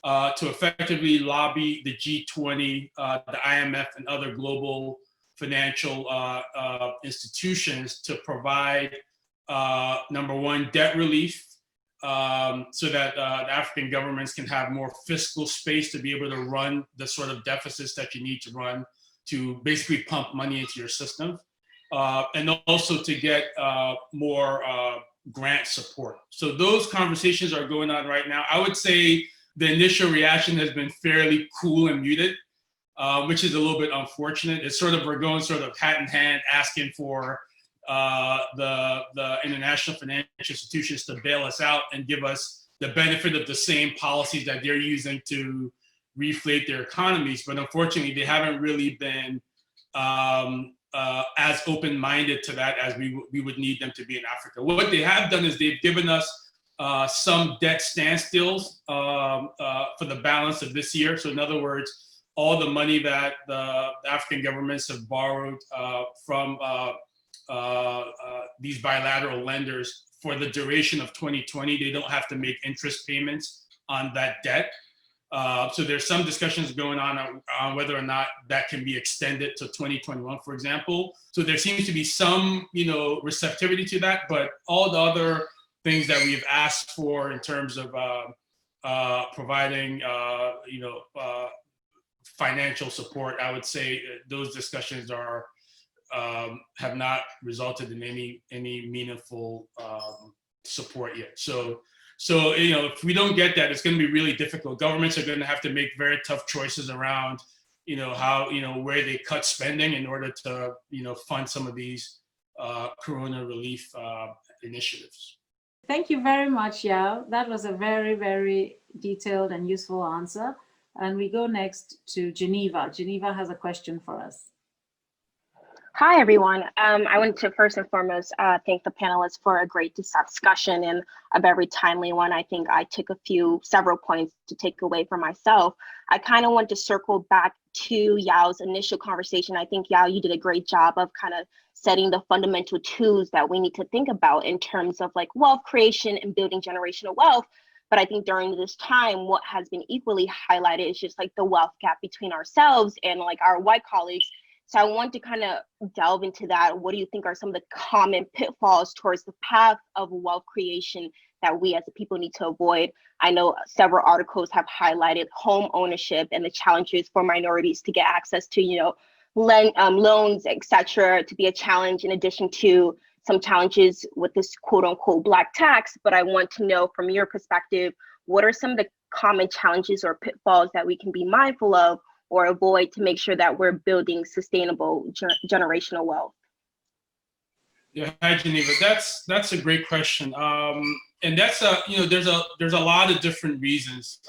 B: to effectively lobby the G20, the IMF, and other global financial institutions to provide, number one, debt relief, so that the African governments can have more fiscal space to be able to run the sort of deficits that you need to run to basically pump money into your system, and also to get more grant support. So those conversations are going on right now. I would say the initial reaction has been fairly cool and muted, which is a little bit unfortunate. It's sort of, we're going sort of hat in hand, asking for the international financial institutions to bail us out and give us the benefit of the same policies that they're using to reflate their economies. But unfortunately, they haven't really been as open-minded to that as we would need them to be in Africa. What they have done is they've given us some debt standstills for the balance of this year. So in other words, all the money that the African governments have borrowed from these bilateral lenders for the duration of 2020, they don't have to make interest payments on that debt. So there's some discussions going on whether or not that can be extended to 2021, for example. So there seems to be some, receptivity to that, but all the other things that we've asked for in terms of providing, financial support, I would say those discussions are have not resulted in any meaningful support yet. So if we don't get that, it's going to be really difficult. Governments are going to have to make very tough choices around, how, where they cut spending in order to, fund some of these corona relief initiatives.
A: Thank you very much, Yaw. That was a very, very detailed and useful answer. And we go next to Geneva. Geneva has a question for us.
I: Hi, everyone. I want to first and foremost thank the panelists for a great discussion and a very timely one. I think I took several points to take away for myself. I kind of want to circle back to Yaw's initial conversation. I think, Yaw, you did a great job of kind of setting the fundamental tools that we need to think about in terms of like wealth creation and building generational wealth. But I think during this time, what has been equally highlighted is just like the wealth gap between ourselves and like our white colleagues. So I want to kind of delve into that. What do you think are some of the common pitfalls towards the path of wealth creation that we as a people need to avoid? I know several articles have highlighted home ownership and the challenges for minorities to get access to, loans, etc., to be a challenge, in addition to some challenges with this quote unquote black tax. But I want to know from your perspective, what are some of the common challenges or pitfalls that we can be mindful of or avoid to make sure that we're building sustainable generational wealth?
B: Yeah, hi Geneva. That's a great question, and that's there's a lot of different reasons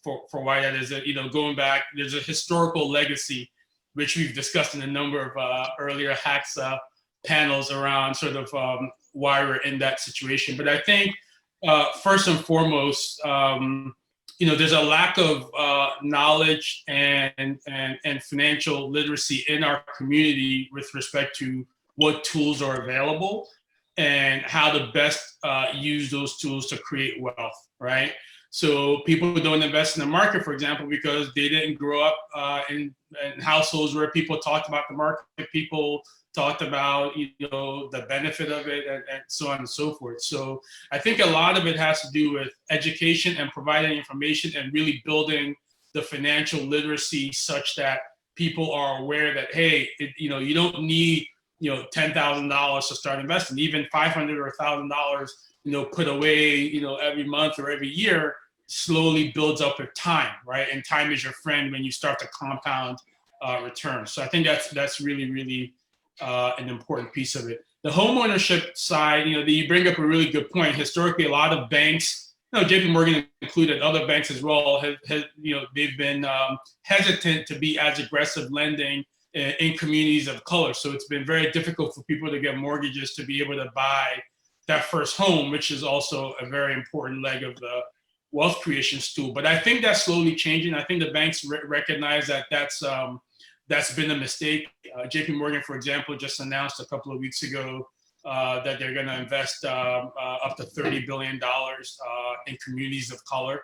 B: for why that is. Going back, there's a historical legacy, which we've discussed in a number of earlier HACSA panels around sort of why we're in that situation. But I think first and foremost, there's a lack of knowledge and financial literacy in our community with respect to what tools are available and how to best use those tools to create wealth, right? So people don't invest in the market, for example, because they didn't grow up in households where people talked about the market, people talked about the benefit of it, and so on and so forth. So I think a lot of it has to do with education and providing information and really building the financial literacy such that people are aware that, hey, you don't need $10,000 to start investing. Even $500 or $1,000 put away every month or every year slowly builds up with time, right? And time is your friend when you start to compound returns. So I think that's really an important piece of it. The homeownership side, you bring up a really good point. Historically, a lot of banks, JP Morgan included, other banks as well, they've been hesitant to be as aggressive lending in communities of color. So it's been very difficult for people to get mortgages to be able to buy that first home, which is also a very important leg of the wealth creation stool. But I think that's slowly changing. I think the banks recognize that that's been a mistake. JP Morgan, for example, just announced a couple of weeks ago that they're going to invest up to $30 billion in communities of color.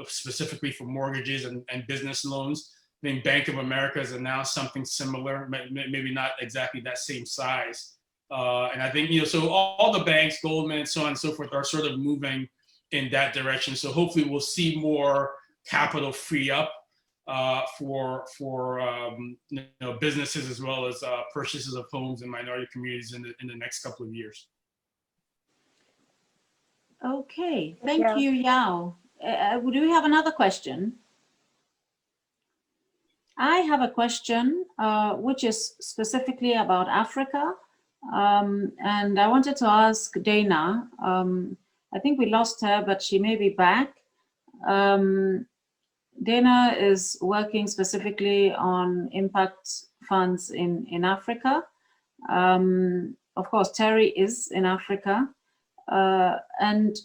B: specifically for mortgages and business loans. I think Bank of America has announced something similar, maybe not exactly that same size. And I think, so all the banks, Goldman, so on and so forth, are sort of moving in that direction. So hopefully we'll see more capital free up for businesses as well as purchases of homes in minority communities in the next couple of years.
A: Okay, thank you, Yao. Do we have another question? I have a question which is specifically about Africa. And I wanted to ask Dana, I think we lost her, but she may be back. Dana is working specifically on impact funds in Africa. Of course, Terry is in Africa. And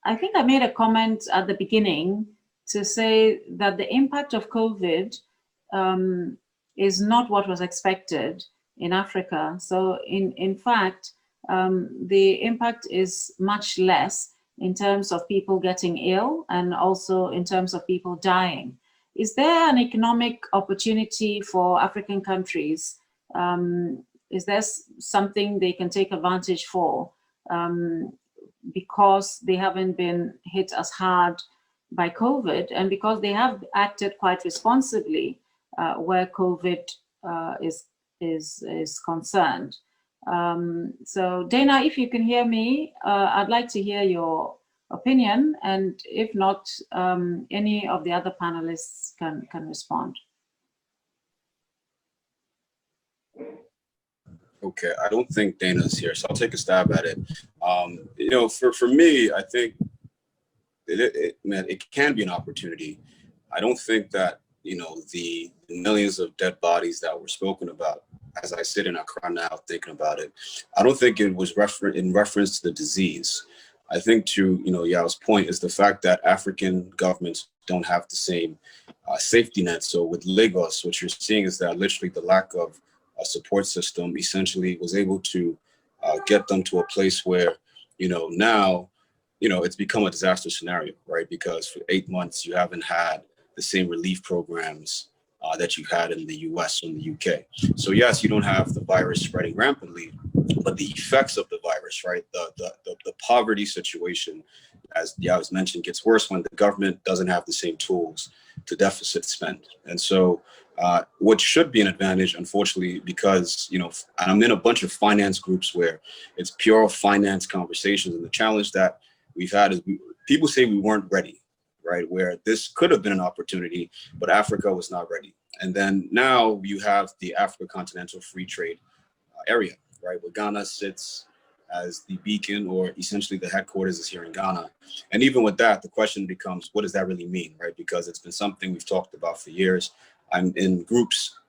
A: I think I made a comment at the beginning to say that the impact of COVID is not what was expected in Africa. So in fact, the impact is much less in terms of people getting ill and also in terms of people dying. Is there an economic opportunity for African countries? Is there something they can take advantage for because they haven't been hit as hard by COVID and because they have acted quite responsibly where COVID is concerned? So Dana, if you can hear me, I'd like to hear your opinion, and if not, any of the other panelists can respond.
D: Okay, I don't think Dana's here, so I'll take a stab at it. For me, I think it can be an opportunity. I don't think that, the millions of dead bodies that were spoken about, as I sit in Accra now thinking about it, I don't think it was in reference to the disease. I think to, Yao's point is the fact that African governments don't have the same safety net. So with Lagos, what you're seeing is that literally the lack of a support system essentially was able to get them to a place where, now, it's become a disaster scenario, right? Because for 8 months, you haven't had the same relief programs that you had in the US and the UK. So yes, you don't have the virus spreading rampantly, but the effects of the virus, right? The poverty situation, as Yao has mentioned, gets worse when the government doesn't have the same tools to deficit spend. And so what should be an advantage, unfortunately, because, I'm in a bunch of finance groups where it's pure finance conversations. And the challenge that we've had is people say we weren't ready, right? Where this could have been an opportunity, but Africa was not ready. And then now you have the Africa Continental Free Trade area, right? Where Ghana sits as the beacon, or essentially the headquarters is here in Ghana. And even with that, the question becomes, what does that really mean, right? Because it's been something we've talked about for years. I'm in groups,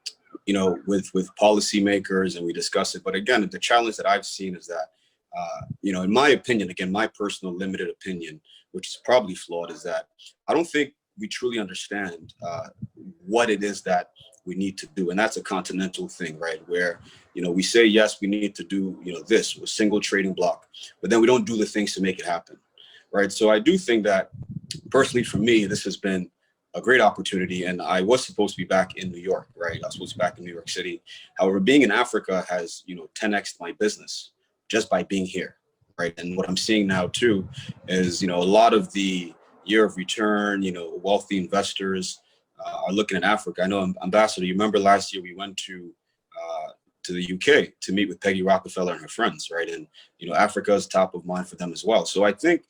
D: with policymakers, and we discuss it. But again, the challenge that I've seen is that, in my opinion, again, my personal limited opinion, which is probably flawed, is that I don't think we truly understand what it is that we need to do. And that's a continental thing, right? Where, we say, yes, we need to do, this, a single trading block, but then we don't do the things to make it happen, right? So I do think that personally for me, this has been a great opportunity. And I was supposed to be back in New York, right? I was supposed to be back in New York City. However, being in Africa has, 10x'd my business just by being here, right? And what I'm seeing now too is, a lot of the year of return, wealthy investors are looking at Africa. I know, Ambassador, you remember last year we went to the UK to meet with Peggy Rockefeller and her friends, right? And, Africa is top of mind for them as well. So I think,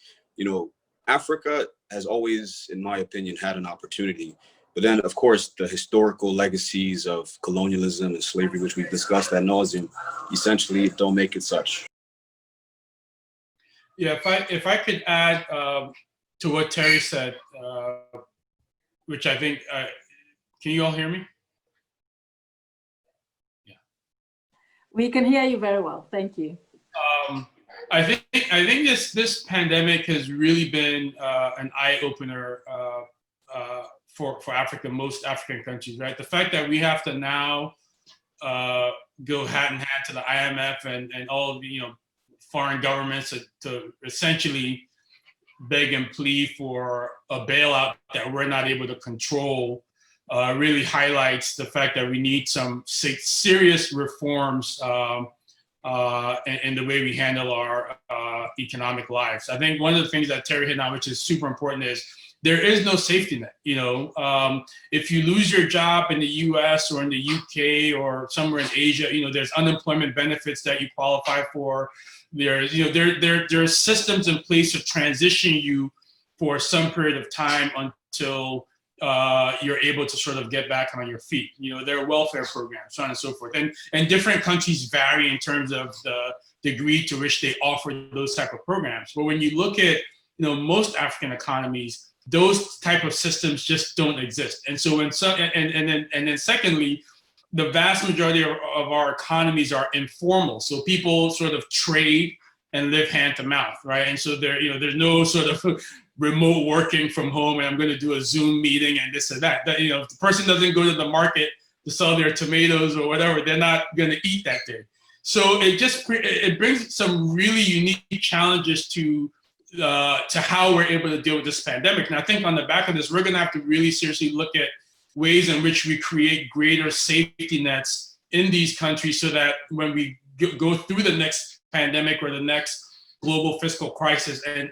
D: Africa has always, in my opinion, had an opportunity. But then, of course, the historical legacies of colonialism and slavery, which we've discussed ad nauseum, essentially don't make it such.
B: Yeah, if I could add to what Terry said, which I think, can you all hear me? Yeah.
A: We can hear you very well. Thank you.
B: I think this pandemic has really been an eye opener for Africa, most African countries, right? The fact that we have to now go hand in hand to the IMF and all of the foreign governments to essentially beg and plead for a bailout that we're not able to control really highlights the fact that we need some serious reforms in the way we handle our economic lives. I think one of the things that Terry hit on, which is super important, is there is no safety net. If you lose your job in the US or in the UK or somewhere in Asia, there's unemployment benefits that you qualify for. There's, there's systems in place to transition you for some period of time until you're able to sort of get back on your feet. There are welfare programs, so on and so forth. And different countries vary in terms of the degree to which they offer those type of programs. But when you look at, most African economies, those type of systems just don't exist. And so then secondly, the vast majority of our economies are informal. So people sort of trade and live hand to mouth, right? And so there's no sort of remote working from home and I'm going to do a Zoom meeting and this and that. If the person doesn't go to the market to sell their tomatoes or whatever, they're not going to eat that day. So it brings some really unique challenges to how we're able to deal with this pandemic. And I think on the back of this, we're going to have to really seriously look at ways in which we create greater safety nets in these countries so that when we go through the next pandemic or the next global fiscal crisis, and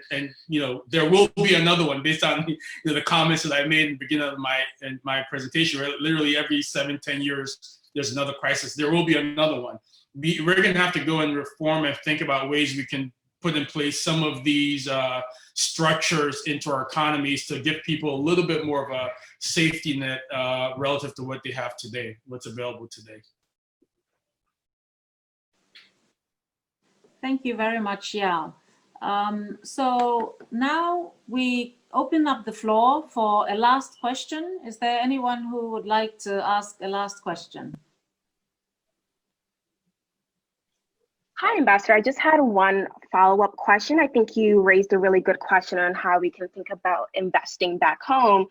B: there will be another one based on the comments that I made in the beginning of my presentation, where literally every 7-10 years, there's another crisis. There will be another one. We're going to have to go and reform and think about ways we can put in place some of these structures into our economies to give people a little bit more of a safety net relative to what they have today, what's available today.
A: Thank you very much, Yaw. So now we open up the floor for a last question. Is there anyone who would like to ask a last question?
I: Hi, Ambassador. I just had one follow-up question. I think you raised a really good question on how we can think about investing back home.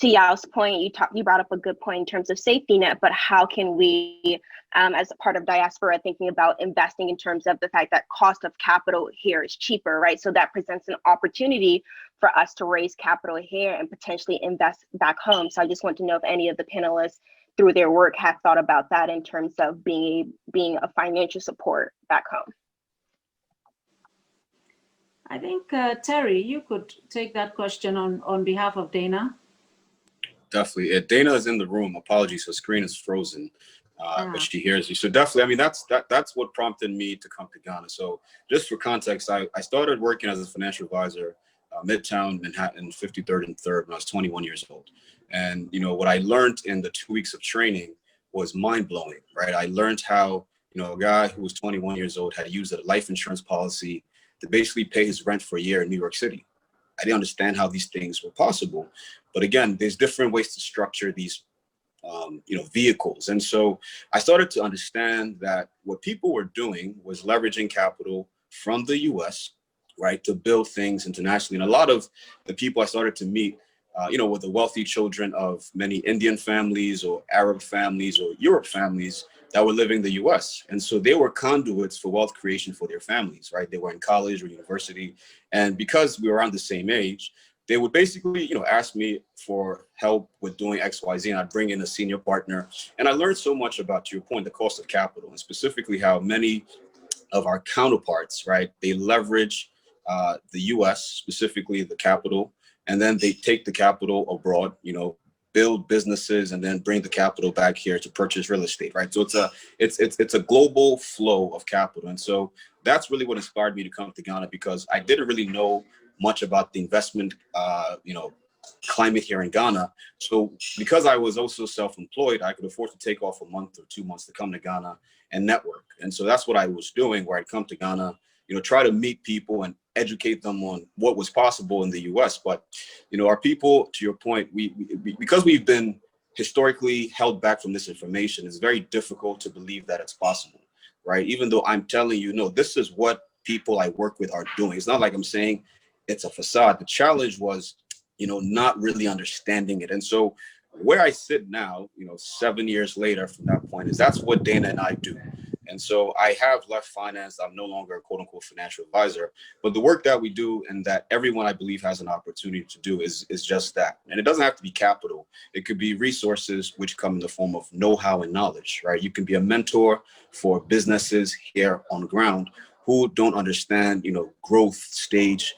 I: To Yaw's point, you brought up a good point in terms of safety net, but how can we, as a part of diaspora, thinking about investing in terms of the fact that cost of capital here is cheaper, right? So that presents an opportunity for us to raise capital here and potentially invest back home. So I just want to know if any of the panelists through their work have thought about that in terms of being a financial support back home.
A: I think, Terry, you could take that question on behalf of Dana.
D: Definitely. Dana is in the room. Apologies, her screen is frozen, but she hears you. So definitely, I mean, that's what prompted me to come to Ghana. So just for context, I started working as a financial advisor, Midtown Manhattan, 53rd and 3rd when I was 21 years old. And, what I learned in the 2 weeks of training was mind-blowing, right? I learned how, a guy who was 21 years old had used a life insurance policy to basically pay his rent for a year in New York City. I didn't understand how these things were possible. But again, there's different ways to structure these, vehicles. And so I started to understand that what people were doing was leveraging capital from the US, right, to build things internationally. And a lot of the people I started to meet, were the wealthy children of many Indian families or Arab families or Europe families that were living in the US. And so they were conduits for wealth creation for their families, right? They were in college or university. And because we were around the same age, they would basically, ask me for help with doing X, Y, Z, and I'd bring in a senior partner. And I learned so much about, to your point, the cost of capital, and specifically how many of our counterparts, right, they leverage the US, specifically the capital, and then they take the capital abroad, build businesses, and then bring the capital back here to purchase real estate, right? So it's a global flow of capital. And so that's really what inspired me to come to Ghana, because I didn't really know much about the investment, climate here in Ghana. So because I was also self-employed, I could afford to take off a month or 2 months to come to Ghana and network. And so that's what I was doing, where I'd come to Ghana, try to meet people and educate them on what was possible in the US. But, our people, to your point, we because we've been historically held back from this information, it's very difficult to believe that it's possible, right? Even though I'm telling you, no, this is what people I work with are doing. It's not like I'm saying it's a facade. The challenge was, not really understanding it. And so where I sit now, 7 years later from that point, is that's what Dana and I do. And so I have left finance. I'm no longer a quote unquote financial advisor, but the work that we do and that everyone I believe has an opportunity to do is just that. And it doesn't have to be capital. It could be resources which come in the form of know-how and knowledge, right? You can be a mentor for businesses here on the ground who don't understand, growth stage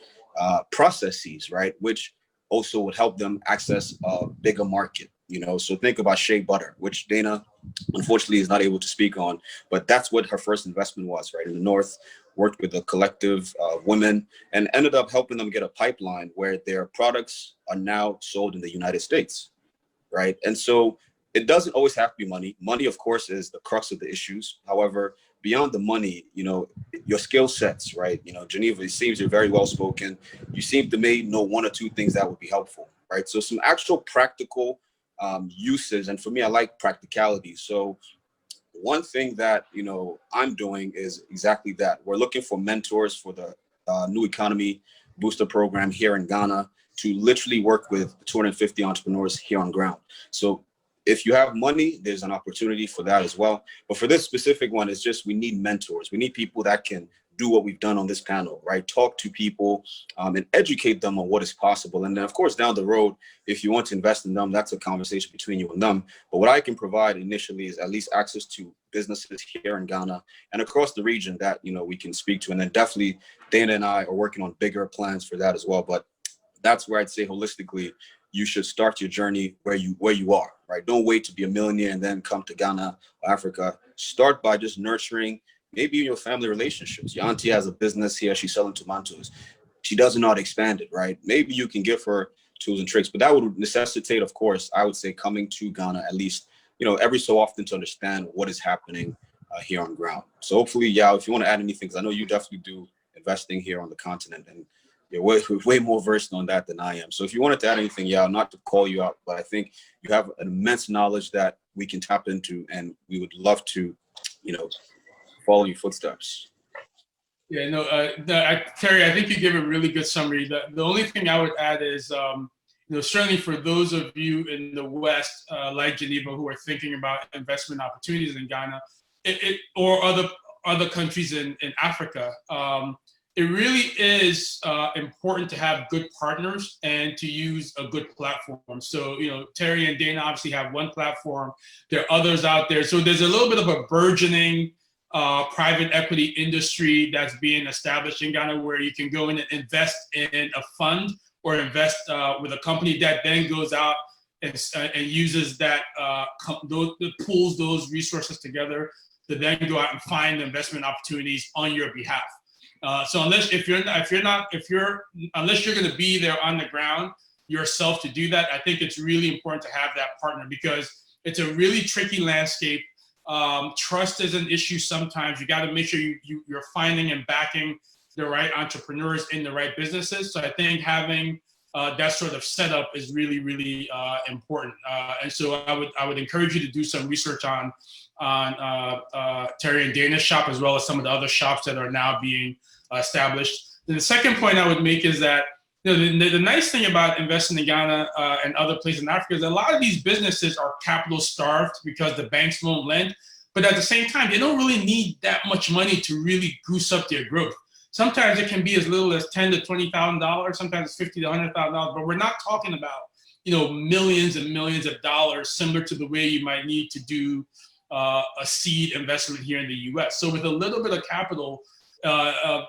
D: processes, right? Which also would help them access a bigger market. So think about Shea Butter, which Dana unfortunately is not able to speak on, but that's what her first investment was, right? In the North, worked with a collective of women and ended up helping them get a pipeline where their products are now sold in the United States, right? And so it doesn't always have to be money. Money, of course, is the crux of the issues. However, beyond the money, your skill sets, right? Geneva, it seems you're very well spoken. You seem to may know one or two things that would be helpful, right? So some actual practical uses, and for me, I like practicality. So one thing that I'm doing is exactly that. We're looking for mentors for the New Economy Booster Program here in Ghana to literally work with 250 entrepreneurs here on ground. So if you have money, there's an opportunity for that as well. But for this specific one, it's just we need mentors. We need people that can do what we've done on this panel, right? Talk to people and educate them on what is possible. And then, of course, down the road, if you want to invest in them, that's a conversation between you and them. But what I can provide initially is at least access to businesses here in Ghana and across the region that, we can speak to. And then definitely Dana and I are working on bigger plans for that as well. But that's where I'd say holistically, you should start your journey where you are, right? Don't wait to be a millionaire and then come to Ghana or Africa. Start by just nurturing maybe in your family relationships. Your auntie has a business here. She's selling tomatoes. She doesn't know how to expand it, right? Maybe you can give her tools and tricks, but that would necessitate, of course, I would say coming to Ghana at least, every so often to understand what is happening here on ground. So hopefully, Yaw, if you want to add anything, because I know you definitely do investing here on the continent and you're way more versed on that than I am. So if you wanted to add anything, Yaw, not to call you out, but I think you have an immense knowledge that we can tap into and we would love to, follow your footsteps.
B: Yeah, no, Terry, I think you gave a really good summary. The only thing I would add is, certainly for those of you in the West, like Geneva, who are thinking about investment opportunities in Ghana, or other countries in Africa, it really is important to have good partners and to use a good platform. So, Terry and Dana obviously have one platform. There are others out there. So there's a little bit of a burgeoning private equity industry that's being established in Ghana, where you can go in and invest in a fund or invest with a company that then goes out and uses that, pools those resources together to then go out and find investment opportunities on your behalf. So unless you're going to be there on the ground yourself to do that, I think it's really important to have that partner because it's a really tricky landscape. Trust is an issue sometimes. You got to make sure you're finding and backing the right entrepreneurs in the right businesses. So I think having that sort of setup is really, really important. And so I would encourage you to do some research on Terry and Dana's shop, as well as some of the other shops that are now being established. And the second point I would make is that the nice thing about investing in Ghana and other places in Africa is a lot of these businesses are capital starved because the banks won't lend. But at the same time, they don't really need that much money to really goose up their growth. Sometimes it can be as little as $10,000 to $20,000. Sometimes it's $50,000 to $100,000. But we're not talking about millions and millions of dollars, similar to the way you might need to do a seed investment here in the U.S. So with a little bit of capital,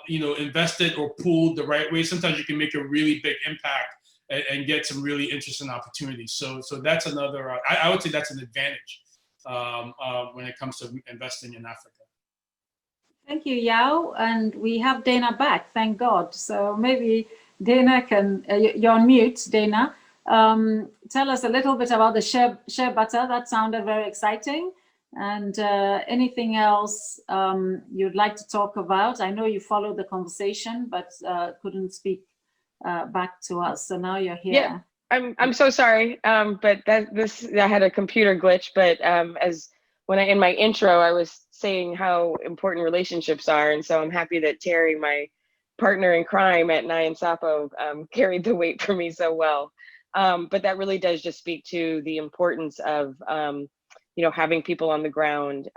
B: invested or pooled the right way, sometimes you can make a really big impact and get some really interesting opportunities. So that's another, I would say that's an advantage when it comes to investing in Africa.
A: Thank you, Yaw. And we have Dana back, thank God. So maybe Dana can, you're on mute, Dana. Tell us a little bit about the shea butter. That sounded very exciting. And anything else you'd like to talk about? I know you followed the conversation, but couldn't speak back to us. So now you're here.
C: Yeah, I'm so sorry, but I had a computer glitch. But in my intro, I was saying how important relationships are, and so I'm happy that Terry, my partner in crime at Nye and Sapo, carried the weight for me so well. But that really does just speak to the importance of having people on the ground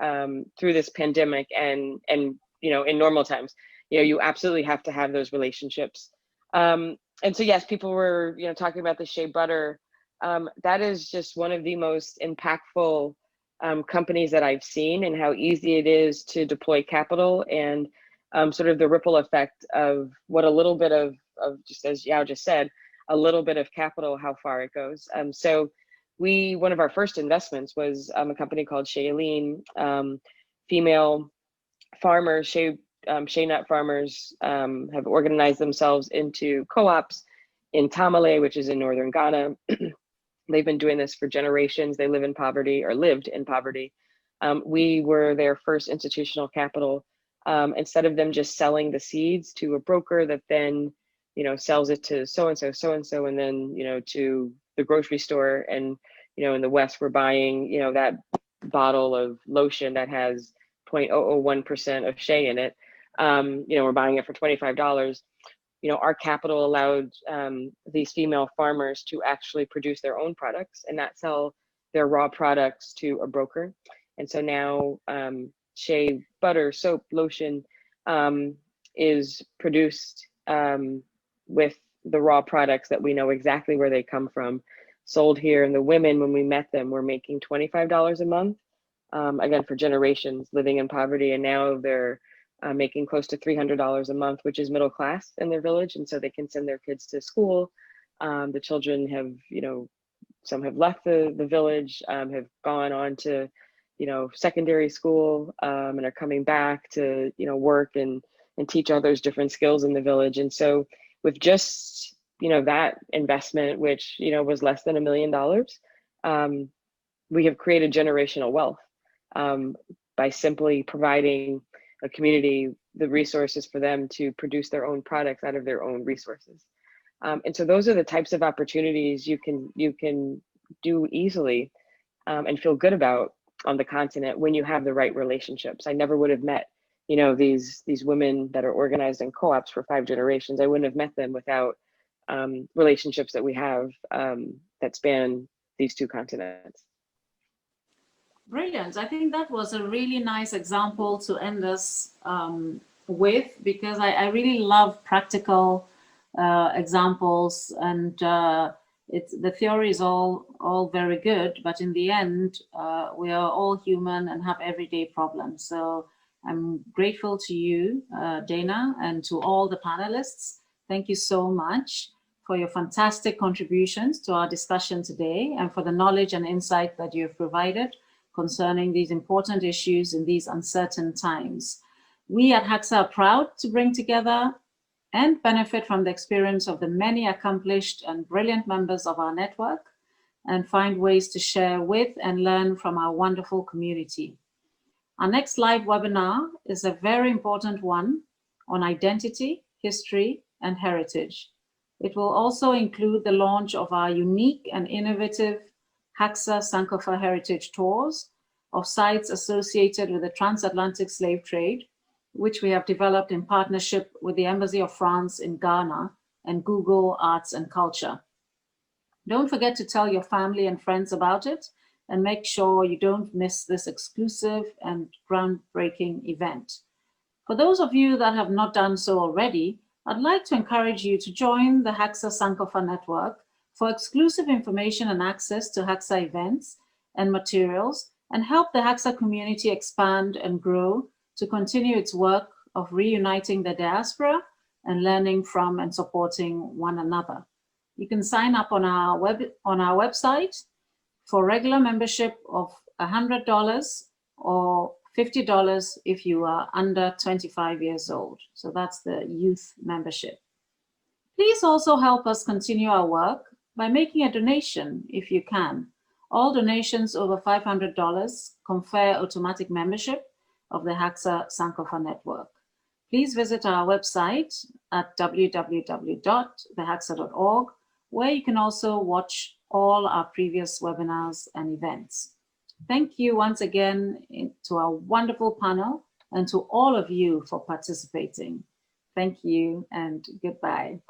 C: through this pandemic, and in normal times, you absolutely have to have those relationships. And so yes, people were talking about the shea butter. That is just one of the most impactful companies that I've seen, and how easy it is to deploy capital, and sort of the ripple effect of what a little bit of just as Yaw just said, a little bit of capital, how far it goes. So one of our first investments was a company called Shailene. Female farmers, shea nut farmers, have organized themselves into co-ops in Tamale, which is in northern Ghana. They've been doing this for generations. They live in poverty, or lived in poverty. We were their first institutional capital. Instead of them just selling the seeds to a broker that then, sells it to so-and-so, so-and-so, and then, to the grocery store. And, in the West, we're buying, that bottle of lotion that has 0.001% of shea in it. We're buying it for $25. Our capital allowed these female farmers to actually produce their own products and not sell their raw products to a broker. And so now shea butter, soap, lotion is produced with the raw products that we know exactly where they come from, sold here. And the women, when we met them, were making $25 a month, again, for generations living in poverty. And now they're making close to $300 a month, which is middle class in their village. And so they can send their kids to school. The children have, some have left the village, have gone on to, secondary school, and are coming back to, work and teach others different skills in the village. And so with just, that investment, which, was less than $1 million, we have created generational wealth by simply providing a community the resources for them to produce their own products out of their own resources. And so those are the types of opportunities you can do easily and feel good about on the continent when you have the right relationships. I never would have met, these women that are organized in co-ops for 5 generations. I wouldn't have met them without relationships that we have that span these 2 continents.
A: Brilliant. I think that was a really nice example to end us with, because I really love practical examples, and the theory is all very good, but in the end, we are all human and have everyday problems. So I'm grateful to you, Dana, and to all the panelists. Thank you so much for your fantastic contributions to our discussion today, and for the knowledge and insight that you have provided concerning these important issues in these uncertain times. We at HACSA are proud to bring together and benefit from the experience of the many accomplished and brilliant members of our network, and find ways to share with and learn from our wonderful community. Our next live webinar is a very important one on identity, history, and heritage. It will also include the launch of our unique and innovative HACSA Sankofa Heritage Tours of sites associated with the transatlantic slave trade, which we have developed in partnership with the Embassy of France in Ghana and Google Arts and Culture. Don't forget to tell your family and friends about it, and make sure you don't miss this exclusive and groundbreaking event. For those of you that have not done so already, I'd like to encourage you to join the HACSA Sankofa Network for exclusive information and access to HACSA events and materials, and help the HACSA community expand and grow to continue its work of reuniting the diaspora and learning from and supporting one another. You can sign up on our website for regular membership of $100 or $50 if you are under 25 years old. So that's the youth membership. Please also help us continue our work by making a donation if you can. All donations over $500 confer automatic membership of the HACSA Sankofa Network. Please visit our website at www.thehaxa.org, where you can also watch all our previous webinars and events. Thank you once again to our wonderful panel and to all of you for participating. Thank you and goodbye.